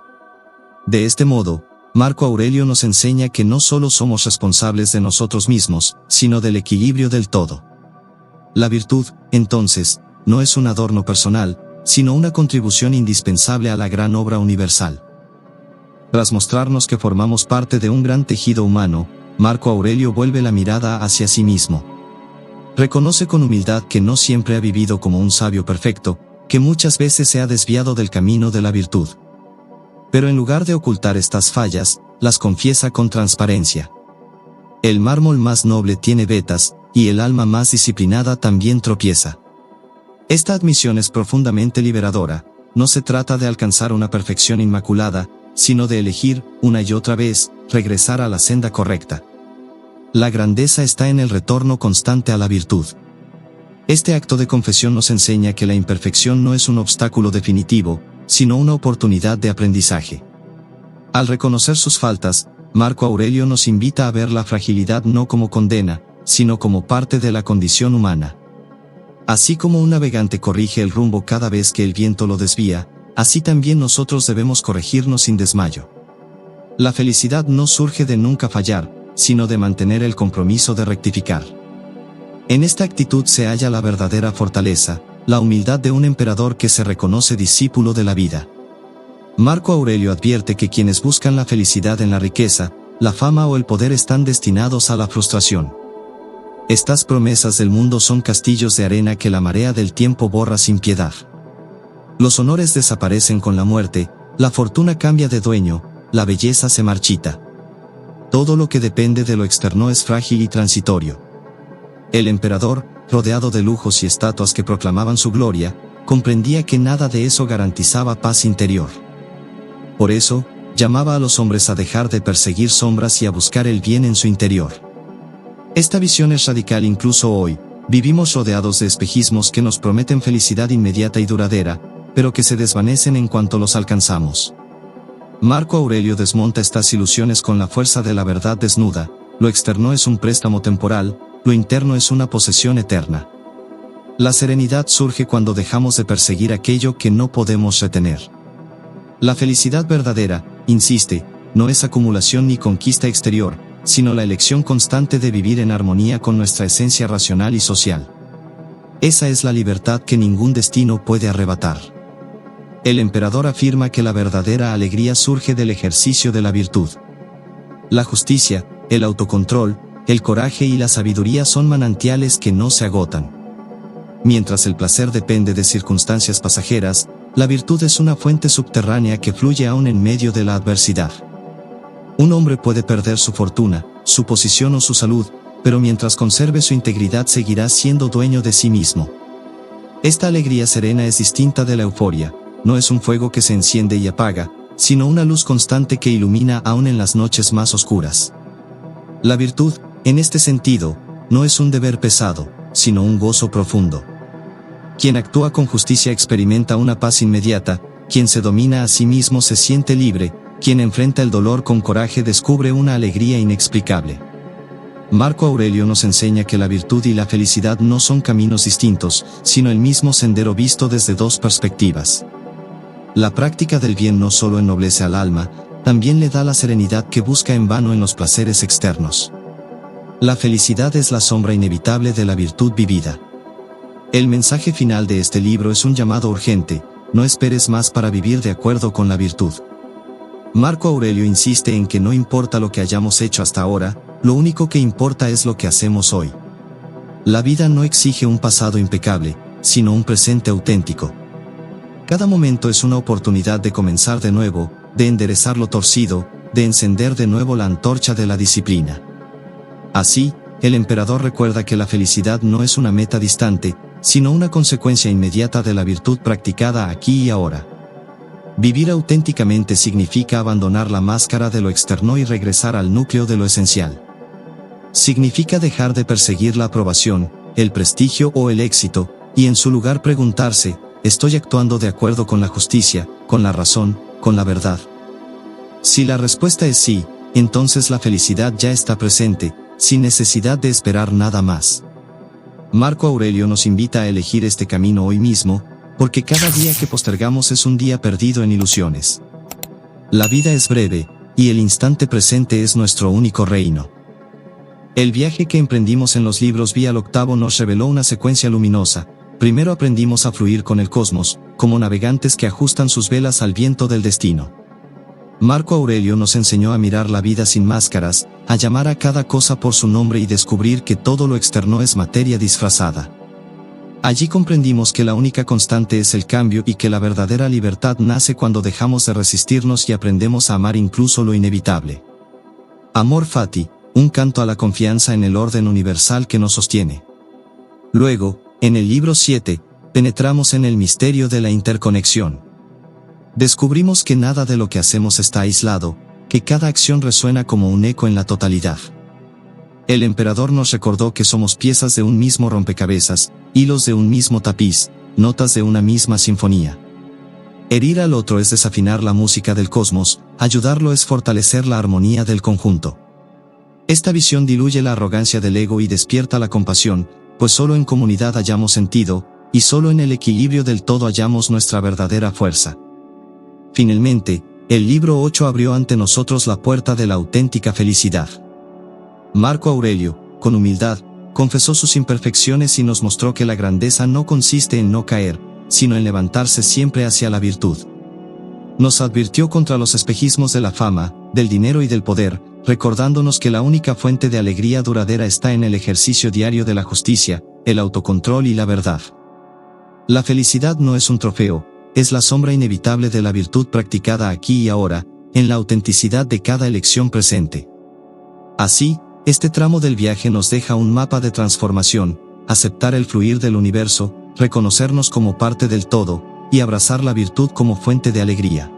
De este modo, Marco Aurelio nos enseña que no solo somos responsables de nosotros mismos, sino del equilibrio del todo. La virtud, entonces, no es un adorno personal, sino una contribución indispensable a la gran obra universal. Tras mostrarnos que formamos parte de un gran tejido humano, Marco Aurelio vuelve la mirada hacia sí mismo. Reconoce con humildad que no siempre ha vivido como un sabio perfecto, que muchas veces se ha desviado del camino de la virtud. Pero en lugar de ocultar estas fallas, las confiesa con transparencia. El mármol más noble tiene vetas, y el alma más disciplinada también tropieza. Esta admisión es profundamente liberadora. No se trata de alcanzar una perfección inmaculada, sino de elegir, una y otra vez, regresar a la senda correcta. La grandeza está en el retorno constante a la virtud. Este acto de confesión nos enseña que la imperfección no es un obstáculo definitivo, sino una oportunidad de aprendizaje. Al reconocer sus faltas, Marco Aurelio nos invita a ver la fragilidad no como condena, sino como parte de la condición humana. Así como un navegante corrige el rumbo cada vez que el viento lo desvía, así también nosotros debemos corregirnos sin desmayo. La felicidad no surge de nunca fallar, sino de mantener el compromiso de rectificar. En esta actitud se halla la verdadera fortaleza, la humildad de un emperador que se reconoce discípulo de la vida. Marco Aurelio advierte que quienes buscan la felicidad en la riqueza, la fama o el poder están destinados a la frustración. Estas promesas del mundo son castillos de arena que la marea del tiempo borra sin piedad. Los honores desaparecen con la muerte, la fortuna cambia de dueño, la belleza se marchita. Todo lo que depende de lo externo es frágil y transitorio. El emperador, rodeado de lujos y estatuas que proclamaban su gloria, comprendía que nada de eso garantizaba paz interior. Por eso, llamaba a los hombres a dejar de perseguir sombras y a buscar el bien en su interior. Esta visión es radical incluso hoy. Vivimos rodeados de espejismos que nos prometen felicidad inmediata y duradera, pero que se desvanecen en cuanto los alcanzamos. Marco Aurelio desmonta estas ilusiones con la fuerza de la verdad desnuda. Lo externo es un préstamo temporal, lo interno es una posesión eterna. La serenidad surge cuando dejamos de perseguir aquello que no podemos retener. La felicidad verdadera, insiste, no es acumulación ni conquista exterior, sino la elección constante de vivir en armonía con nuestra esencia racional y social. Esa es la libertad que ningún destino puede arrebatar. El emperador afirma que la verdadera alegría surge del ejercicio de la virtud. La justicia, el autocontrol, el coraje y la sabiduría son manantiales que no se agotan. Mientras el placer depende de circunstancias pasajeras, la virtud es una fuente subterránea que fluye aún en medio de la adversidad. Un hombre puede perder su fortuna, su posición o su salud, pero mientras conserve su integridad seguirá siendo dueño de sí mismo. Esta alegría serena es distinta de la euforia, no es un fuego que se enciende y apaga, sino una luz constante que ilumina aún en las noches más oscuras. La virtud, en este sentido, no es un deber pesado, sino un gozo profundo. Quien actúa con justicia experimenta una paz inmediata, quien se domina a sí mismo se siente libre, quien enfrenta el dolor con coraje descubre una alegría inexplicable. Marco Aurelio nos enseña que la virtud y la felicidad no son caminos distintos, sino el mismo sendero visto desde dos perspectivas. La práctica del bien no solo ennoblece al alma, también le da la serenidad que busca en vano en los placeres externos. La felicidad es la sombra inevitable de la virtud vivida. El mensaje final de este libro es un llamado urgente: no esperes más para vivir de acuerdo con la virtud. Marco Aurelio insiste en que no importa lo que hayamos hecho hasta ahora, lo único que importa es lo que hacemos hoy. La vida no exige un pasado impecable, sino un presente auténtico. Cada momento es una oportunidad de comenzar de nuevo, de enderezar lo torcido, de encender de nuevo la antorcha de la disciplina. Así, el emperador recuerda que la felicidad no es una meta distante, sino una consecuencia inmediata de la virtud practicada aquí y ahora. Vivir auténticamente significa abandonar la máscara de lo externo y regresar al núcleo de lo esencial. Significa dejar de perseguir la aprobación, el prestigio o el éxito, y en su lugar preguntarse, ¿estoy actuando de acuerdo con la justicia, con la razón, con la verdad? Si la respuesta es sí, entonces la felicidad ya está presente, sin necesidad de esperar nada más. Marco Aurelio nos invita a elegir este camino hoy mismo, porque cada día que postergamos es un día perdido en ilusiones. La vida es breve, y el instante presente es nuestro único reino. El viaje que emprendimos en los libros Vía al Octavo nos reveló una secuencia luminosa. Primero aprendimos a fluir con el cosmos, como navegantes que ajustan sus velas al viento del destino. Marco Aurelio nos enseñó a mirar la vida sin máscaras, a llamar a cada cosa por su nombre y descubrir que todo lo externo es materia disfrazada. Allí comprendimos que la única constante es el cambio y que la verdadera libertad nace cuando dejamos de resistirnos y aprendemos a amar incluso lo inevitable. Amor Fati, un canto a la confianza en el orden universal que nos sostiene. Luego, en el libro 7, penetramos en el misterio de la interconexión. Descubrimos que nada de lo que hacemos está aislado, que cada acción resuena como un eco en la totalidad. El emperador nos recordó que somos piezas de un mismo rompecabezas, hilos de un mismo tapiz, notas de una misma sinfonía. Herir al otro es desafinar la música del cosmos, ayudarlo es fortalecer la armonía del conjunto. Esta visión diluye la arrogancia del ego y despierta la compasión, pues solo en comunidad hallamos sentido, y solo en el equilibrio del todo hallamos nuestra verdadera fuerza. Finalmente, el libro 8 abrió ante nosotros la puerta de la auténtica felicidad. Marco Aurelio, con humildad, confesó sus imperfecciones y nos mostró que la grandeza no consiste en no caer, sino en levantarse siempre hacia la virtud. Nos advirtió contra los espejismos de la fama, del dinero y del poder, recordándonos que la única fuente de alegría duradera está en el ejercicio diario de la justicia, el autocontrol y la verdad. La felicidad no es un trofeo, es la sombra inevitable de la virtud practicada aquí y ahora, en la autenticidad de cada elección presente. Así, este tramo del viaje nos deja un mapa de transformación, aceptar el fluir del universo, reconocernos como parte del todo, y abrazar la virtud como fuente de alegría.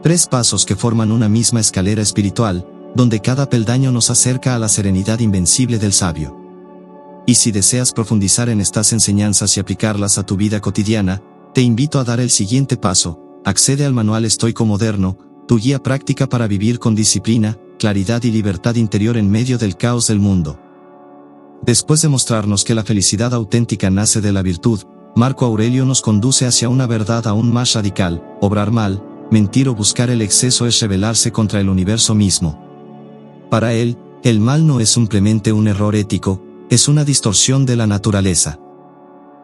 3 pasos que forman una misma escalera espiritual, donde cada peldaño nos acerca a la serenidad invencible del sabio. Y si deseas profundizar en estas enseñanzas y aplicarlas a tu vida cotidiana, te invito a dar el siguiente paso: accede al manual Estoico Moderno, tu guía práctica para vivir con disciplina, claridad y libertad interior en medio del caos del mundo. Después de mostrarnos que la felicidad auténtica nace de la virtud, Marco Aurelio nos conduce hacia una verdad aún más radical: obrar mal, mentir o buscar el exceso es rebelarse contra el universo mismo. Para él, el mal no es simplemente un error ético, es una distorsión de la naturaleza.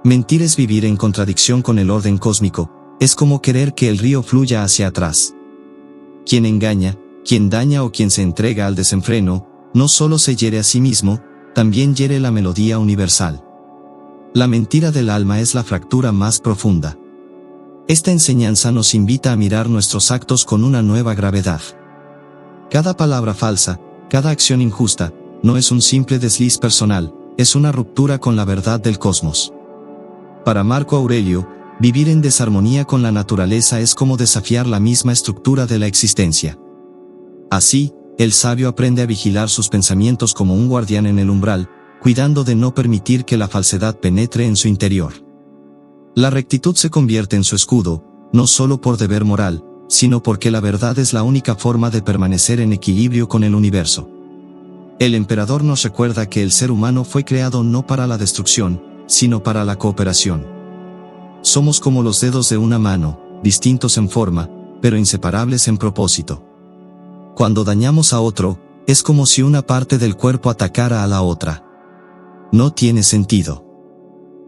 Mentir es vivir en contradicción con el orden cósmico, es como querer que el río fluya hacia atrás. Quien engaña, quien daña o quien se entrega al desenfreno, no solo se hiere a sí mismo, también hiere la melodía universal. La mentira del alma es la fractura más profunda. Esta enseñanza nos invita a mirar nuestros actos con una nueva gravedad. Cada palabra falsa, cada acción injusta, no es un simple desliz personal, es una ruptura con la verdad del cosmos. Para Marco Aurelio, vivir en desarmonía con la naturaleza es como desafiar la misma estructura de la existencia. Así, el sabio aprende a vigilar sus pensamientos como un guardián en el umbral, cuidando de no permitir que la falsedad penetre en su interior. La rectitud se convierte en su escudo, no solo por deber moral, sino porque la verdad es la única forma de permanecer en equilibrio con el universo. El emperador nos recuerda que el ser humano fue creado no para la destrucción, sino para la cooperación. Somos como los dedos de una mano, distintos en forma, pero inseparables en propósito. Cuando dañamos a otro, es como si una parte del cuerpo atacara a la otra. No tiene sentido.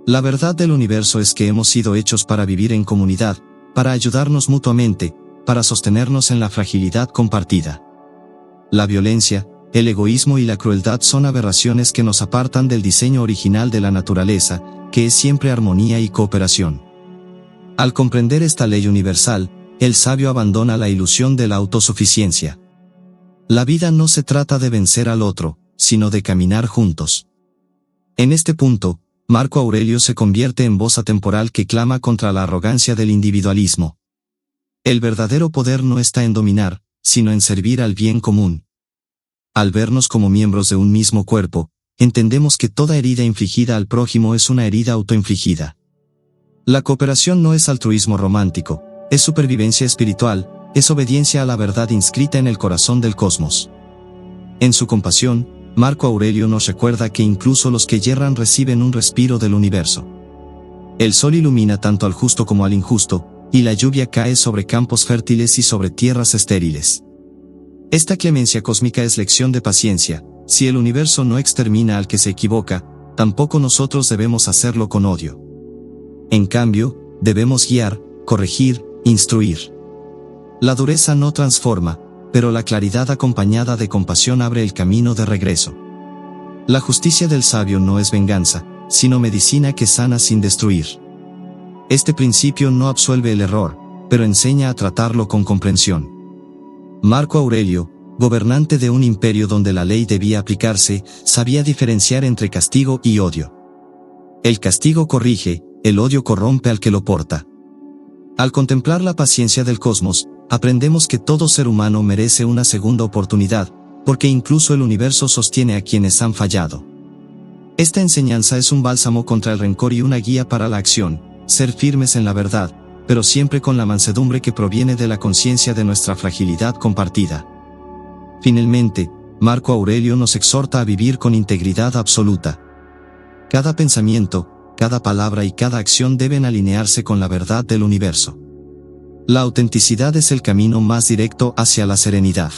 La verdad del universo es que hemos sido hechos para vivir en comunidad, para ayudarnos mutuamente, para sostenernos en la fragilidad compartida. La violencia, el egoísmo y la crueldad son aberraciones que nos apartan del diseño original de la naturaleza, que es siempre armonía y cooperación. Al comprender esta ley universal, el sabio abandona la ilusión de la autosuficiencia. La vida no se trata de vencer al otro, sino de caminar juntos. En este punto, Marco Aurelio se convierte en voz atemporal que clama contra la arrogancia del individualismo. El verdadero poder no está en dominar, sino en servir al bien común. Al vernos como miembros de un mismo cuerpo, entendemos que toda herida infligida al prójimo es una herida autoinfligida. La cooperación no es altruismo romántico, es supervivencia espiritual, es obediencia a la verdad inscrita en el corazón del cosmos. En su compasión, Marco Aurelio nos recuerda que incluso los que yerran reciben un respiro del universo. El sol ilumina tanto al justo como al injusto, y la lluvia cae sobre campos fértiles y sobre tierras estériles. Esta clemencia cósmica es lección de paciencia. Si el universo no extermina al que se equivoca, tampoco nosotros debemos hacerlo con odio. En cambio, debemos guiar, corregir, instruir. La dureza no transforma, pero la claridad acompañada de compasión abre el camino de regreso. La justicia del sabio no es venganza, sino medicina que sana sin destruir. Este principio no absuelve el error, pero enseña a tratarlo con comprensión. Marco Aurelio, gobernante de un imperio donde la ley debía aplicarse, sabía diferenciar entre castigo y odio. El castigo corrige, el odio corrompe al que lo porta. Al contemplar la paciencia del cosmos, aprendemos que todo ser humano merece una segunda oportunidad, porque incluso el universo sostiene a quienes han fallado. Esta enseñanza es un bálsamo contra el rencor y una guía para la acción, ser firmes en la verdad, pero siempre con la mansedumbre que proviene de la conciencia de nuestra fragilidad compartida. Finalmente, Marco Aurelio nos exhorta a vivir con integridad absoluta. Cada pensamiento, cada palabra y cada acción deben alinearse con la verdad del universo. La autenticidad es el camino más directo hacia la serenidad.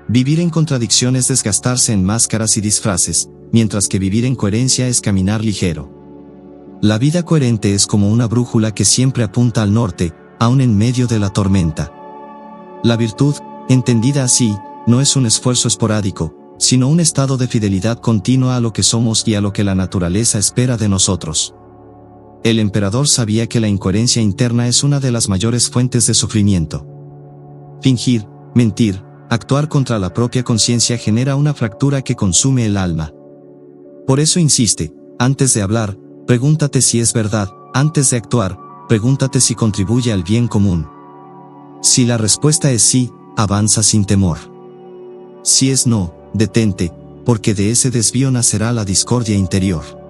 Vivir en contradicción es desgastarse en máscaras y disfraces, mientras que vivir en coherencia es caminar ligero. La vida coherente es como una brújula que siempre apunta al norte, aun en medio de la tormenta. La virtud, entendida así, no es un esfuerzo esporádico, sino un estado de fidelidad continua a lo que somos y a lo que la naturaleza espera de nosotros. El emperador sabía que la incoherencia interna es una de las mayores fuentes de sufrimiento. Fingir, mentir, actuar contra la propia conciencia genera una fractura que consume el alma. Por eso insiste, antes de hablar, pregúntate si es verdad, antes de actuar, pregúntate si contribuye al bien común. Si la respuesta es sí, avanza sin temor. Si es no, detente, porque de ese desvío nacerá la discordia interior.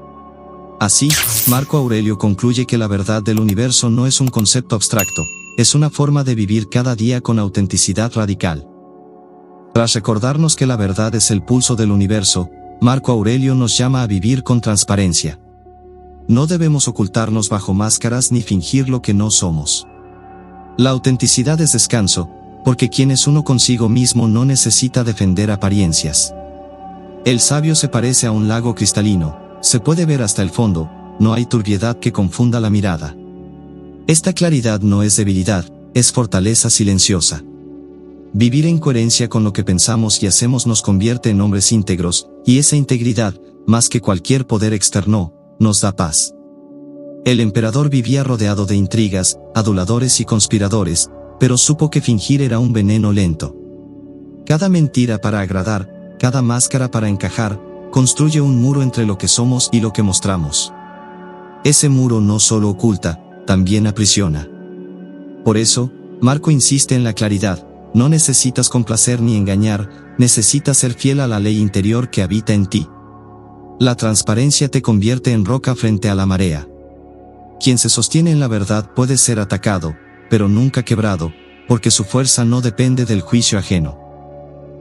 Así, Marco Aurelio concluye que la verdad del universo no es un concepto abstracto, es una forma de vivir cada día con autenticidad radical. Tras recordarnos que la verdad es el pulso del universo, Marco Aurelio nos llama a vivir con transparencia. No debemos ocultarnos bajo máscaras ni fingir lo que no somos. La autenticidad es descanso, porque quien es uno consigo mismo no necesita defender apariencias. El sabio se parece a un lago cristalino, se puede ver hasta el fondo, no hay turbiedad que confunda la mirada. Esta claridad no es debilidad, es fortaleza silenciosa. Vivir en coherencia con lo que pensamos y hacemos nos convierte en hombres íntegros, y esa integridad, más que cualquier poder externo, nos da paz. El emperador vivía rodeado de intrigas, aduladores y conspiradores, pero supo que fingir era un veneno lento. Cada mentira para agradar, cada máscara para encajar, construye un muro entre lo que somos y lo que mostramos. Ese muro no solo oculta, también aprisiona. Por eso, Marco insiste en la claridad, no necesitas complacer ni engañar, necesitas ser fiel a la ley interior que habita en ti. La transparencia te convierte en roca frente a la marea. Quien se sostiene en la verdad puede ser atacado, pero nunca quebrado, porque su fuerza no depende del juicio ajeno.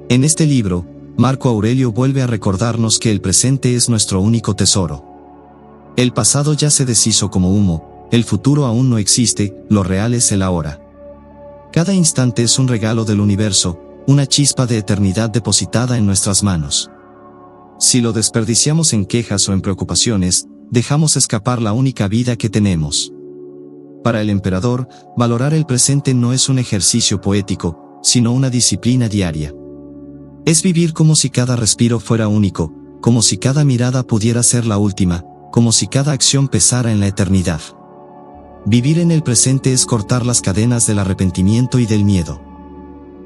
En este libro, Marco Aurelio vuelve a recordarnos que el presente es nuestro único tesoro. El pasado ya se deshizo como humo, el futuro aún no existe, lo real es el ahora. Cada instante es un regalo del universo, una chispa de eternidad depositada en nuestras manos. Si lo desperdiciamos en quejas o en preocupaciones, dejamos escapar la única vida que tenemos. Para el emperador, valorar el presente no es un ejercicio poético, sino una disciplina diaria. Es vivir como si cada respiro fuera único, como si cada mirada pudiera ser la última, como si cada acción pesara en la eternidad. Vivir en el presente es cortar las cadenas del arrepentimiento y del miedo.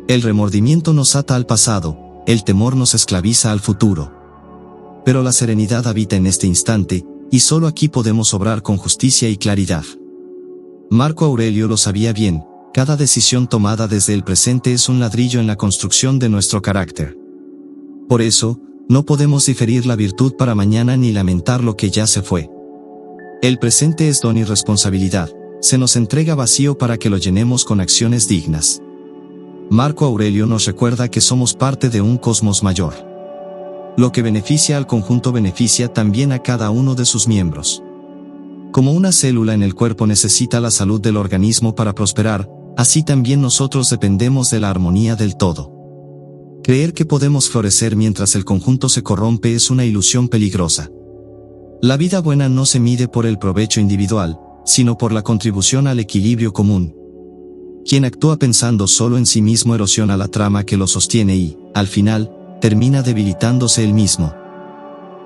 El remordimiento nos ata al pasado, el temor nos esclaviza al futuro. Pero la serenidad habita en este instante, y solo aquí podemos obrar con justicia y claridad. Marco Aurelio lo sabía bien, cada decisión tomada desde el presente es un ladrillo en la construcción de nuestro carácter. Por eso, no podemos diferir la virtud para mañana ni lamentar lo que ya se fue. El presente es don y responsabilidad, se nos entrega vacío para que lo llenemos con acciones dignas. Marco Aurelio nos recuerda que somos parte de un cosmos mayor. Lo que beneficia al conjunto beneficia también a cada uno de sus miembros. Como una célula en el cuerpo necesita la salud del organismo para prosperar, así también nosotros dependemos de la armonía del todo. Creer que podemos florecer mientras el conjunto se corrompe es una ilusión peligrosa. La vida buena no se mide por el provecho individual, sino por la contribución al equilibrio común. Quien actúa pensando solo en sí mismo erosiona la trama que lo sostiene y, al final, termina debilitándose él mismo.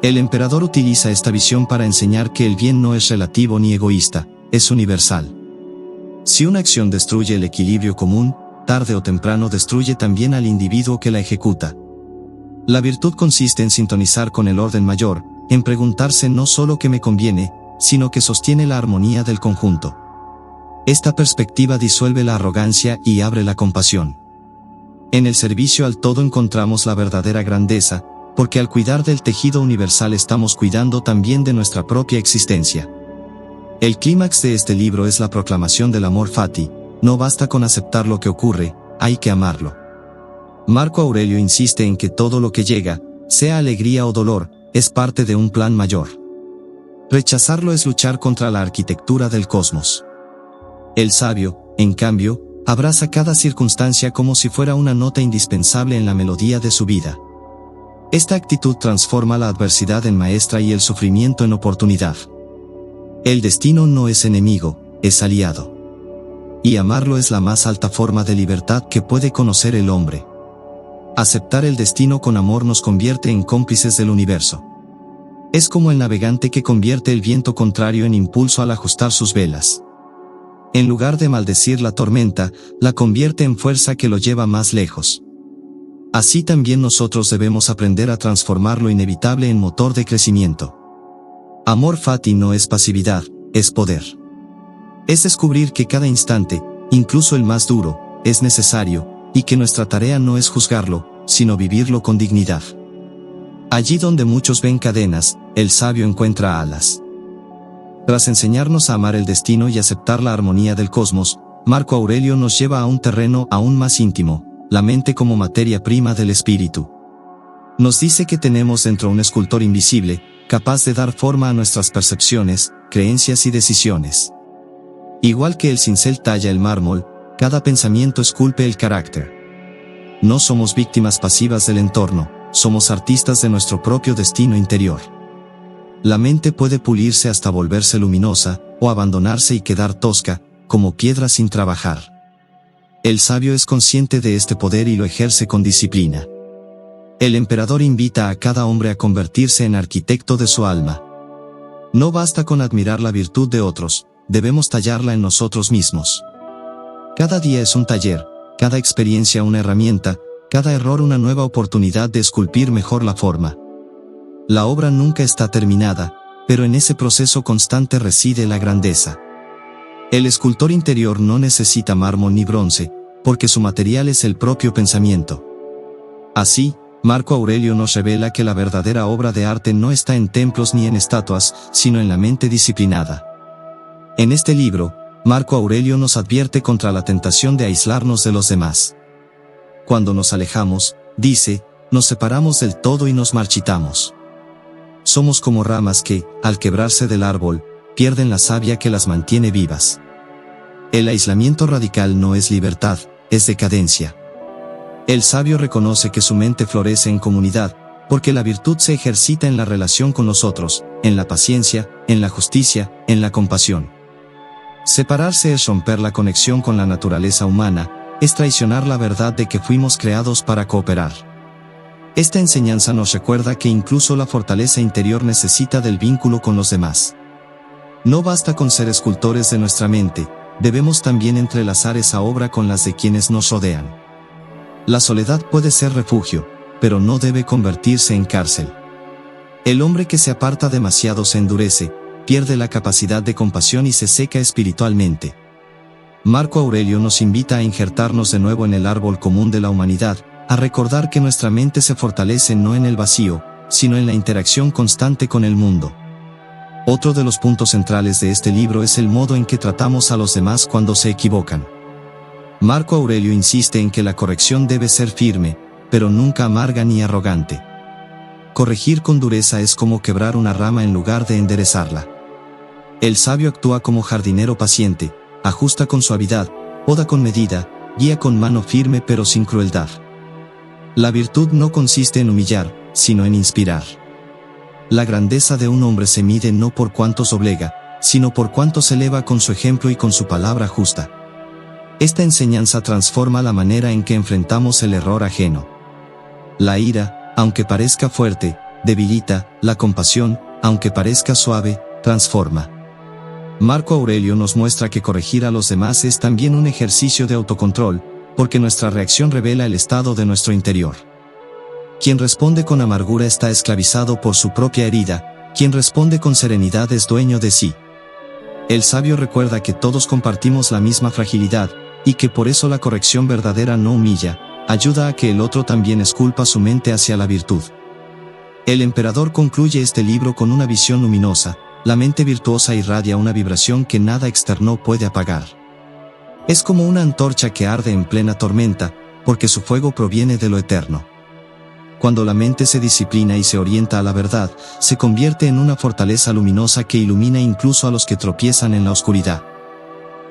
El emperador utiliza esta visión para enseñar que el bien no es relativo ni egoísta, es universal. Si una acción destruye el equilibrio común, tarde o temprano destruye también al individuo que la ejecuta. La virtud consiste en sintonizar con el orden mayor, en preguntarse no solo qué me conviene, sino que sostiene la armonía del conjunto. Esta perspectiva disuelve la arrogancia y abre la compasión. En el servicio al todo encontramos la verdadera grandeza, porque al cuidar del tejido universal estamos cuidando también de nuestra propia existencia. El clímax de este libro es la proclamación del amor fati: no basta con aceptar lo que ocurre, hay que amarlo. Marco Aurelio insiste en que todo lo que llega, sea alegría o dolor, es parte de un plan mayor. Rechazarlo es luchar contra la arquitectura del cosmos. El sabio, en cambio, abraza cada circunstancia como si fuera una nota indispensable en la melodía de su vida. Esta actitud transforma la adversidad en maestra y el sufrimiento en oportunidad. El destino no es enemigo, es aliado. Y amarlo es la más alta forma de libertad que puede conocer el hombre. Aceptar el destino con amor nos convierte en cómplices del universo. Es como el navegante que convierte el viento contrario en impulso al ajustar sus velas. En lugar de maldecir la tormenta, la convierte en fuerza que lo lleva más lejos. Así también nosotros debemos aprender a transformar lo inevitable en motor de crecimiento. Amor fati no es pasividad, es poder. Es descubrir que cada instante, incluso el más duro, es necesario, y que nuestra tarea no es juzgarlo, sino vivirlo con dignidad. Allí donde muchos ven cadenas, el sabio encuentra alas. Tras enseñarnos a amar el destino y aceptar la armonía del cosmos, Marco Aurelio nos lleva a un terreno aún más íntimo, la mente como materia prima del espíritu. Nos dice que tenemos dentro un escultor invisible, capaz de dar forma a nuestras percepciones, creencias y decisiones. Igual que el cincel talla el mármol, cada pensamiento esculpe el carácter. No somos víctimas pasivas del entorno, somos artistas de nuestro propio destino interior. La mente puede pulirse hasta volverse luminosa, o abandonarse y quedar tosca, como piedra sin trabajar. El sabio es consciente de este poder y lo ejerce con disciplina. El emperador invita a cada hombre a convertirse en arquitecto de su alma. No basta con admirar la virtud de otros, debemos tallarla en nosotros mismos. Cada día es un taller, cada experiencia una herramienta, cada error una nueva oportunidad de esculpir mejor la forma. La obra nunca está terminada, pero en ese proceso constante reside la grandeza. El escultor interior no necesita mármol ni bronce, porque su material es el propio pensamiento. Así, Marco Aurelio nos revela que la verdadera obra de arte no está en templos ni en estatuas, sino en la mente disciplinada. En este libro, Marco Aurelio nos advierte contra la tentación de aislarnos de los demás. Cuando nos alejamos, dice, nos separamos del todo y nos marchitamos. Somos como ramas que, al quebrarse del árbol, pierden la savia que las mantiene vivas. El aislamiento radical no es libertad, es decadencia. El sabio reconoce que su mente florece en comunidad, porque la virtud se ejercita en la relación con los otros, en la paciencia, en la justicia, en la compasión. Separarse es romper la conexión con la naturaleza humana, es traicionar la verdad de que fuimos creados para cooperar. Esta enseñanza nos recuerda que incluso la fortaleza interior necesita del vínculo con los demás. No basta con ser escultores de nuestra mente, debemos también entrelazar esa obra con las de quienes nos rodean. La soledad puede ser refugio, pero no debe convertirse en cárcel. El hombre que se aparta demasiado se endurece, pierde la capacidad de compasión y se seca espiritualmente. Marco Aurelio nos invita a injertarnos de nuevo en el árbol común de la humanidad, a recordar que nuestra mente se fortalece no en el vacío, sino en la interacción constante con el mundo. Otro de los puntos centrales de este libro es el modo en que tratamos a los demás cuando se equivocan. Marco Aurelio insiste en que la corrección debe ser firme, pero nunca amarga ni arrogante. Corregir con dureza es como quebrar una rama en lugar de enderezarla. El sabio actúa como jardinero paciente, ajusta con suavidad, poda con medida, guía con mano firme pero sin crueldad. La virtud no consiste en humillar, sino en inspirar. La grandeza de un hombre se mide no por cuánto doblega, sino por cuánto se eleva con su ejemplo y con su palabra justa. Esta enseñanza transforma la manera en que enfrentamos el error ajeno. La ira, aunque parezca fuerte, debilita; la compasión, aunque parezca suave, transforma. Marco Aurelio nos muestra que corregir a los demás es también un ejercicio de autocontrol, porque nuestra reacción revela el estado de nuestro interior. Quien responde con amargura está esclavizado por su propia herida, quien responde con serenidad es dueño de sí. El sabio recuerda que todos compartimos la misma fragilidad, y que por eso la corrección verdadera no humilla, ayuda a que el otro también esculpa su mente hacia la virtud. El emperador concluye este libro con una visión luminosa: la mente virtuosa irradia una vibración que nada externo puede apagar. Es como una antorcha que arde en plena tormenta, porque su fuego proviene de lo eterno. Cuando la mente se disciplina y se orienta a la verdad, se convierte en una fortaleza luminosa que ilumina incluso a los que tropiezan en la oscuridad.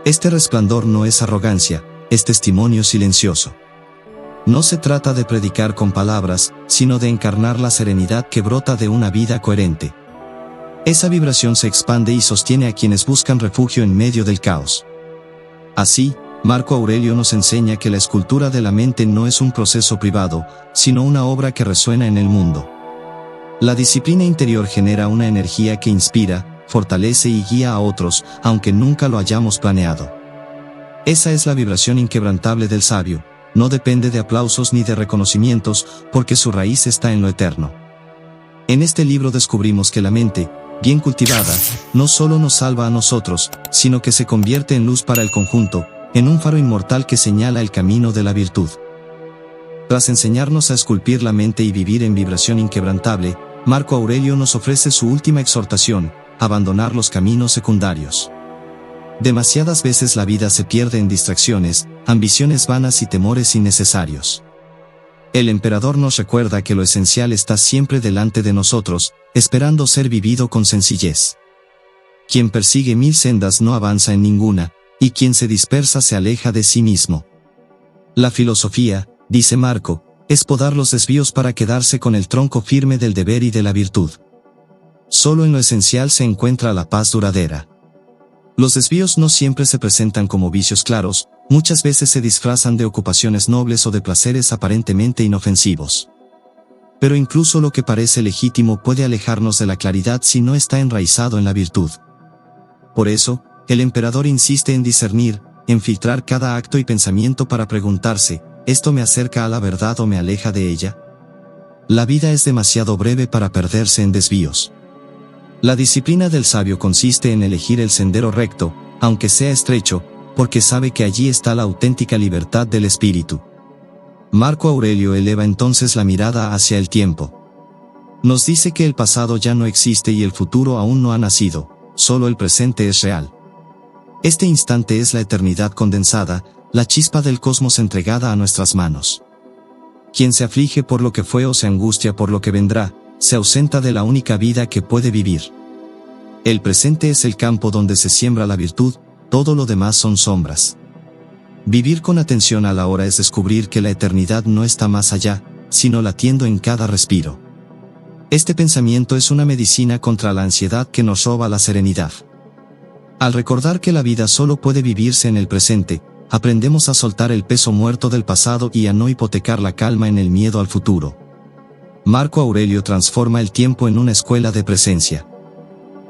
Este resplandor no es arrogancia, es testimonio silencioso. No se trata de predicar con palabras, sino de encarnar la serenidad que brota de una vida coherente. Esa vibración se expande y sostiene a quienes buscan refugio en medio del caos. Así, Marco Aurelio nos enseña que la escultura de la mente no es un proceso privado, sino una obra que resuena en el mundo. La disciplina interior genera una energía que inspira, fortalece y guía a otros, aunque nunca lo hayamos planeado. Esa es la vibración inquebrantable del sabio, no depende de aplausos ni de reconocimientos, porque su raíz está en lo eterno. En este libro descubrimos que la mente, bien cultivada, no solo nos salva a nosotros, sino que se convierte en luz para el conjunto, en un faro inmortal que señala el camino de la virtud. Tras enseñarnos a esculpir la mente y vivir en vibración inquebrantable, Marco Aurelio nos ofrece su última exhortación: abandonar los caminos secundarios. Demasiadas veces la vida se pierde en distracciones, ambiciones vanas y temores innecesarios. El emperador nos recuerda que lo esencial está siempre delante de nosotros, esperando ser vivido con sencillez. Quien persigue 1000 sendas no avanza en ninguna, y quien se dispersa se aleja de sí mismo. La filosofía, dice Marco, es podar los desvíos para quedarse con el tronco firme del deber y de la virtud. Solo en lo esencial se encuentra la paz duradera. Los desvíos no siempre se presentan como vicios claros, muchas veces se disfrazan de ocupaciones nobles o de placeres aparentemente inofensivos. Pero incluso lo que parece legítimo puede alejarnos de la claridad si no está enraizado en la virtud. Por eso, el emperador insiste en discernir, en filtrar cada acto y pensamiento para preguntarse: ¿esto me acerca a la verdad o me aleja de ella? La vida es demasiado breve para perderse en desvíos. La disciplina del sabio consiste en elegir el sendero recto, aunque sea estrecho, porque sabe que allí está la auténtica libertad del espíritu. Marco Aurelio eleva entonces la mirada hacia el tiempo. Nos dice que el pasado ya no existe y el futuro aún no ha nacido, solo el presente es real. Este instante es la eternidad condensada, la chispa del cosmos entregada a nuestras manos. Quien se aflige por lo que fue o se angustia por lo que vendrá, se ausenta de la única vida que puede vivir. El presente es el campo donde se siembra la virtud, todo lo demás son sombras. Vivir con atención a la hora es descubrir que la eternidad no está más allá, sino latiendo en cada respiro. Este pensamiento es una medicina contra la ansiedad que nos roba la serenidad. Al recordar que la vida solo puede vivirse en el presente, aprendemos a soltar el peso muerto del pasado y a no hipotecar la calma en el miedo al futuro. Marco Aurelio transforma el tiempo en una escuela de presencia.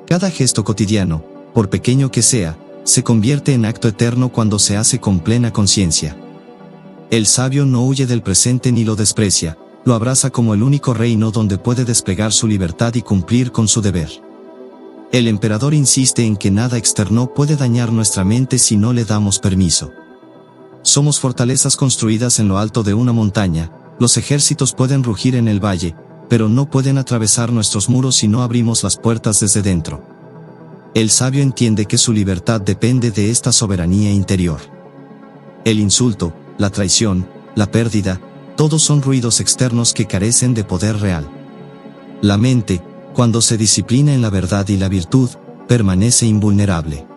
Cada gesto cotidiano, por pequeño que sea, se convierte en acto eterno cuando se hace con plena conciencia. El sabio no huye del presente ni lo desprecia, lo abraza como el único reino donde puede desplegar su libertad y cumplir con su deber. El emperador insiste en que nada externo puede dañar nuestra mente si no le damos permiso. Somos fortalezas construidas en lo alto de una montaña, los ejércitos pueden rugir en el valle, pero no pueden atravesar nuestros muros si no abrimos las puertas desde dentro. El sabio entiende que su libertad depende de esta soberanía interior. El insulto, la traición, la pérdida, todos son ruidos externos que carecen de poder real. La mente, cuando se disciplina en la verdad y la virtud, permanece invulnerable.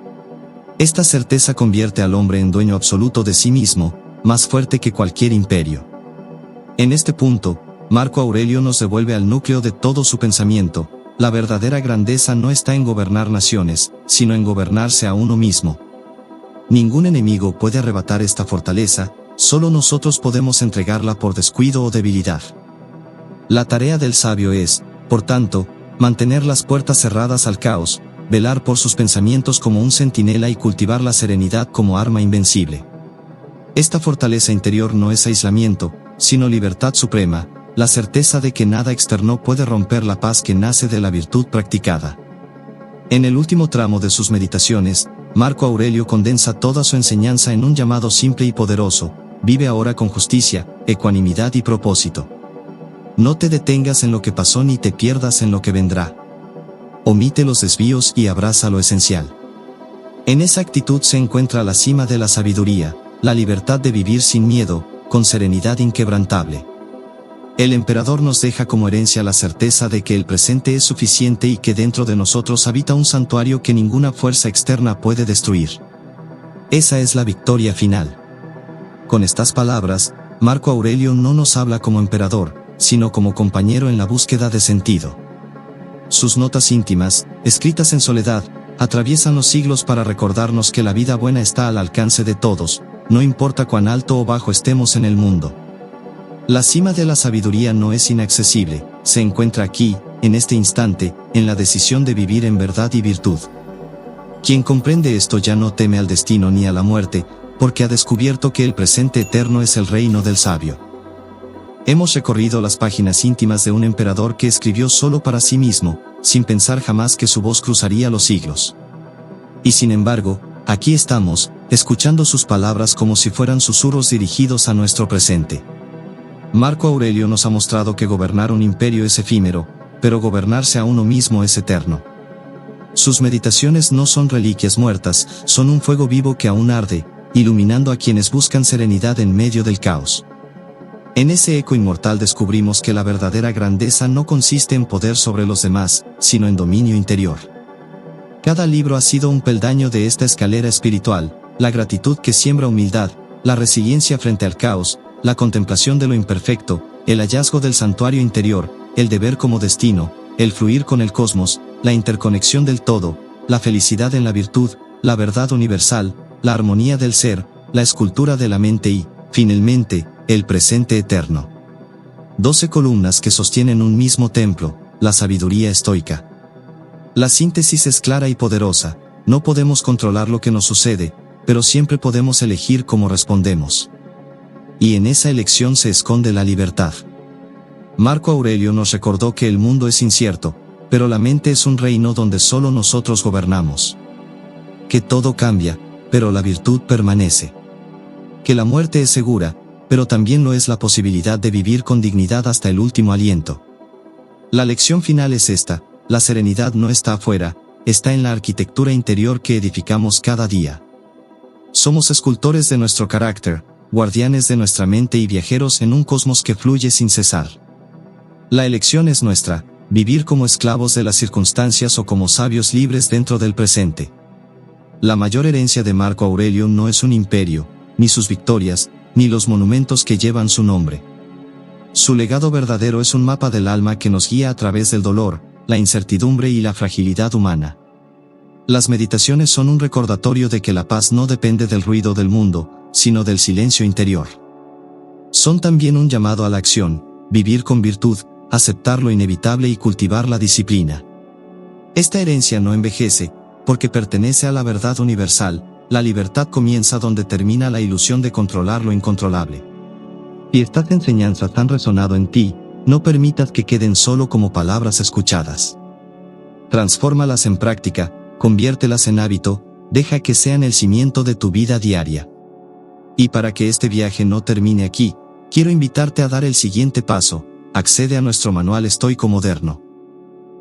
Esta certeza convierte al hombre en dueño absoluto de sí mismo, más fuerte que cualquier imperio. En este punto, Marco Aurelio nos devuelve al núcleo de todo su pensamiento. La verdadera grandeza no está en gobernar naciones, sino en gobernarse a uno mismo. Ningún enemigo puede arrebatar esta fortaleza, solo nosotros podemos entregarla por descuido o debilidad. La tarea del sabio es, por tanto, mantener las puertas cerradas al caos, velar por sus pensamientos como un centinela y cultivar la serenidad como arma invencible. Esta fortaleza interior no es aislamiento, sino libertad suprema, la certeza de que nada externo puede romper la paz que nace de la virtud practicada. En el último tramo de sus meditaciones, Marco Aurelio condensa toda su enseñanza en un llamado simple y poderoso: vive ahora con justicia, ecuanimidad y propósito. No te detengas en lo que pasó ni te pierdas en lo que vendrá. Omite los desvíos y abraza lo esencial. En esa actitud se encuentra la cima de la sabiduría, la libertad de vivir sin miedo, con serenidad inquebrantable. El emperador nos deja como herencia la certeza de que el presente es suficiente y que dentro de nosotros habita un santuario que ninguna fuerza externa puede destruir. Esa es la victoria final. Con estas palabras, Marco Aurelio no nos habla como emperador, sino como compañero en la búsqueda de sentido. Sus notas íntimas, escritas en soledad, atraviesan los siglos para recordarnos que la vida buena está al alcance de todos, no importa cuán alto o bajo estemos en el mundo. La cima de la sabiduría no es inaccesible, se encuentra aquí, en este instante, en la decisión de vivir en verdad y virtud. Quien comprende esto ya no teme al destino ni a la muerte, porque ha descubierto que el presente eterno es el reino del sabio. Hemos recorrido las páginas íntimas de un emperador que escribió solo para sí mismo, sin pensar jamás que su voz cruzaría los siglos. Y sin embargo, aquí estamos, escuchando sus palabras como si fueran susurros dirigidos a nuestro presente. Marco Aurelio nos ha mostrado que gobernar un imperio es efímero, pero gobernarse a uno mismo es eterno. Sus meditaciones no son reliquias muertas, son un fuego vivo que aún arde, iluminando a quienes buscan serenidad en medio del caos. En ese eco inmortal descubrimos que la verdadera grandeza no consiste en poder sobre los demás, sino en dominio interior. Cada libro ha sido un peldaño de esta escalera espiritual: la gratitud que siembra humildad, la resiliencia frente al caos, la contemplación de lo imperfecto, el hallazgo del santuario interior, el deber como destino, el fluir con el cosmos, la interconexión del todo, la felicidad en la virtud, la verdad universal, la armonía del ser, la escultura de la mente y, finalmente, el presente eterno. 12 columnas que sostienen un mismo templo, la sabiduría estoica. La síntesis es clara y poderosa: no podemos controlar lo que nos sucede, pero siempre podemos elegir cómo respondemos. Y en esa elección se esconde la libertad. Marco Aurelio nos recordó que el mundo es incierto, pero la mente es un reino donde solo nosotros gobernamos. Que todo cambia, pero la virtud permanece. Que la muerte es segura, pero también lo es la posibilidad de vivir con dignidad hasta el último aliento. La lección final es esta: la serenidad no está afuera, está en la arquitectura interior que edificamos cada día. Somos escultores de nuestro carácter, guardianes de nuestra mente y viajeros en un cosmos que fluye sin cesar. La elección es nuestra: vivir como esclavos de las circunstancias o como sabios libres dentro del presente. La mayor herencia de Marco Aurelio no es un imperio, ni sus victorias, ni los monumentos que llevan su nombre. Su legado verdadero es un mapa del alma que nos guía a través del dolor, la incertidumbre y la fragilidad humana. Las meditaciones son un recordatorio de que la paz no depende del ruido del mundo, sino del silencio interior. Son también un llamado a la acción, vivir con virtud, aceptar lo inevitable y cultivar la disciplina. Esta herencia no envejece, porque pertenece a la verdad universal. La libertad comienza donde termina la ilusión de controlar lo incontrolable. Si estas enseñanzas han resonado en ti, no permitas que queden solo como palabras escuchadas. Transfórmalas en práctica, conviértelas en hábito, deja que sean el cimiento de tu vida diaria. Y para que este viaje no termine aquí, quiero invitarte a dar el siguiente paso: accede a nuestro manual estoico moderno.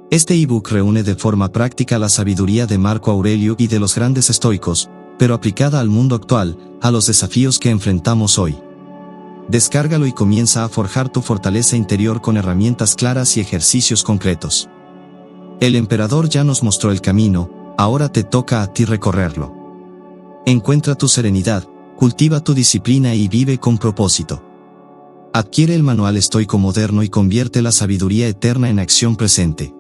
Este ebook reúne de forma práctica la sabiduría de Marco Aurelio y de los grandes estoicos, pero aplicada al mundo actual, a los desafíos que enfrentamos hoy. Descárgalo y comienza a forjar tu fortaleza interior con herramientas claras y ejercicios concretos. El emperador ya nos mostró el camino, ahora te toca a ti recorrerlo. Encuentra tu serenidad, cultiva tu disciplina y vive con propósito. Adquiere el manual estoico moderno y convierte la sabiduría eterna en acción presente.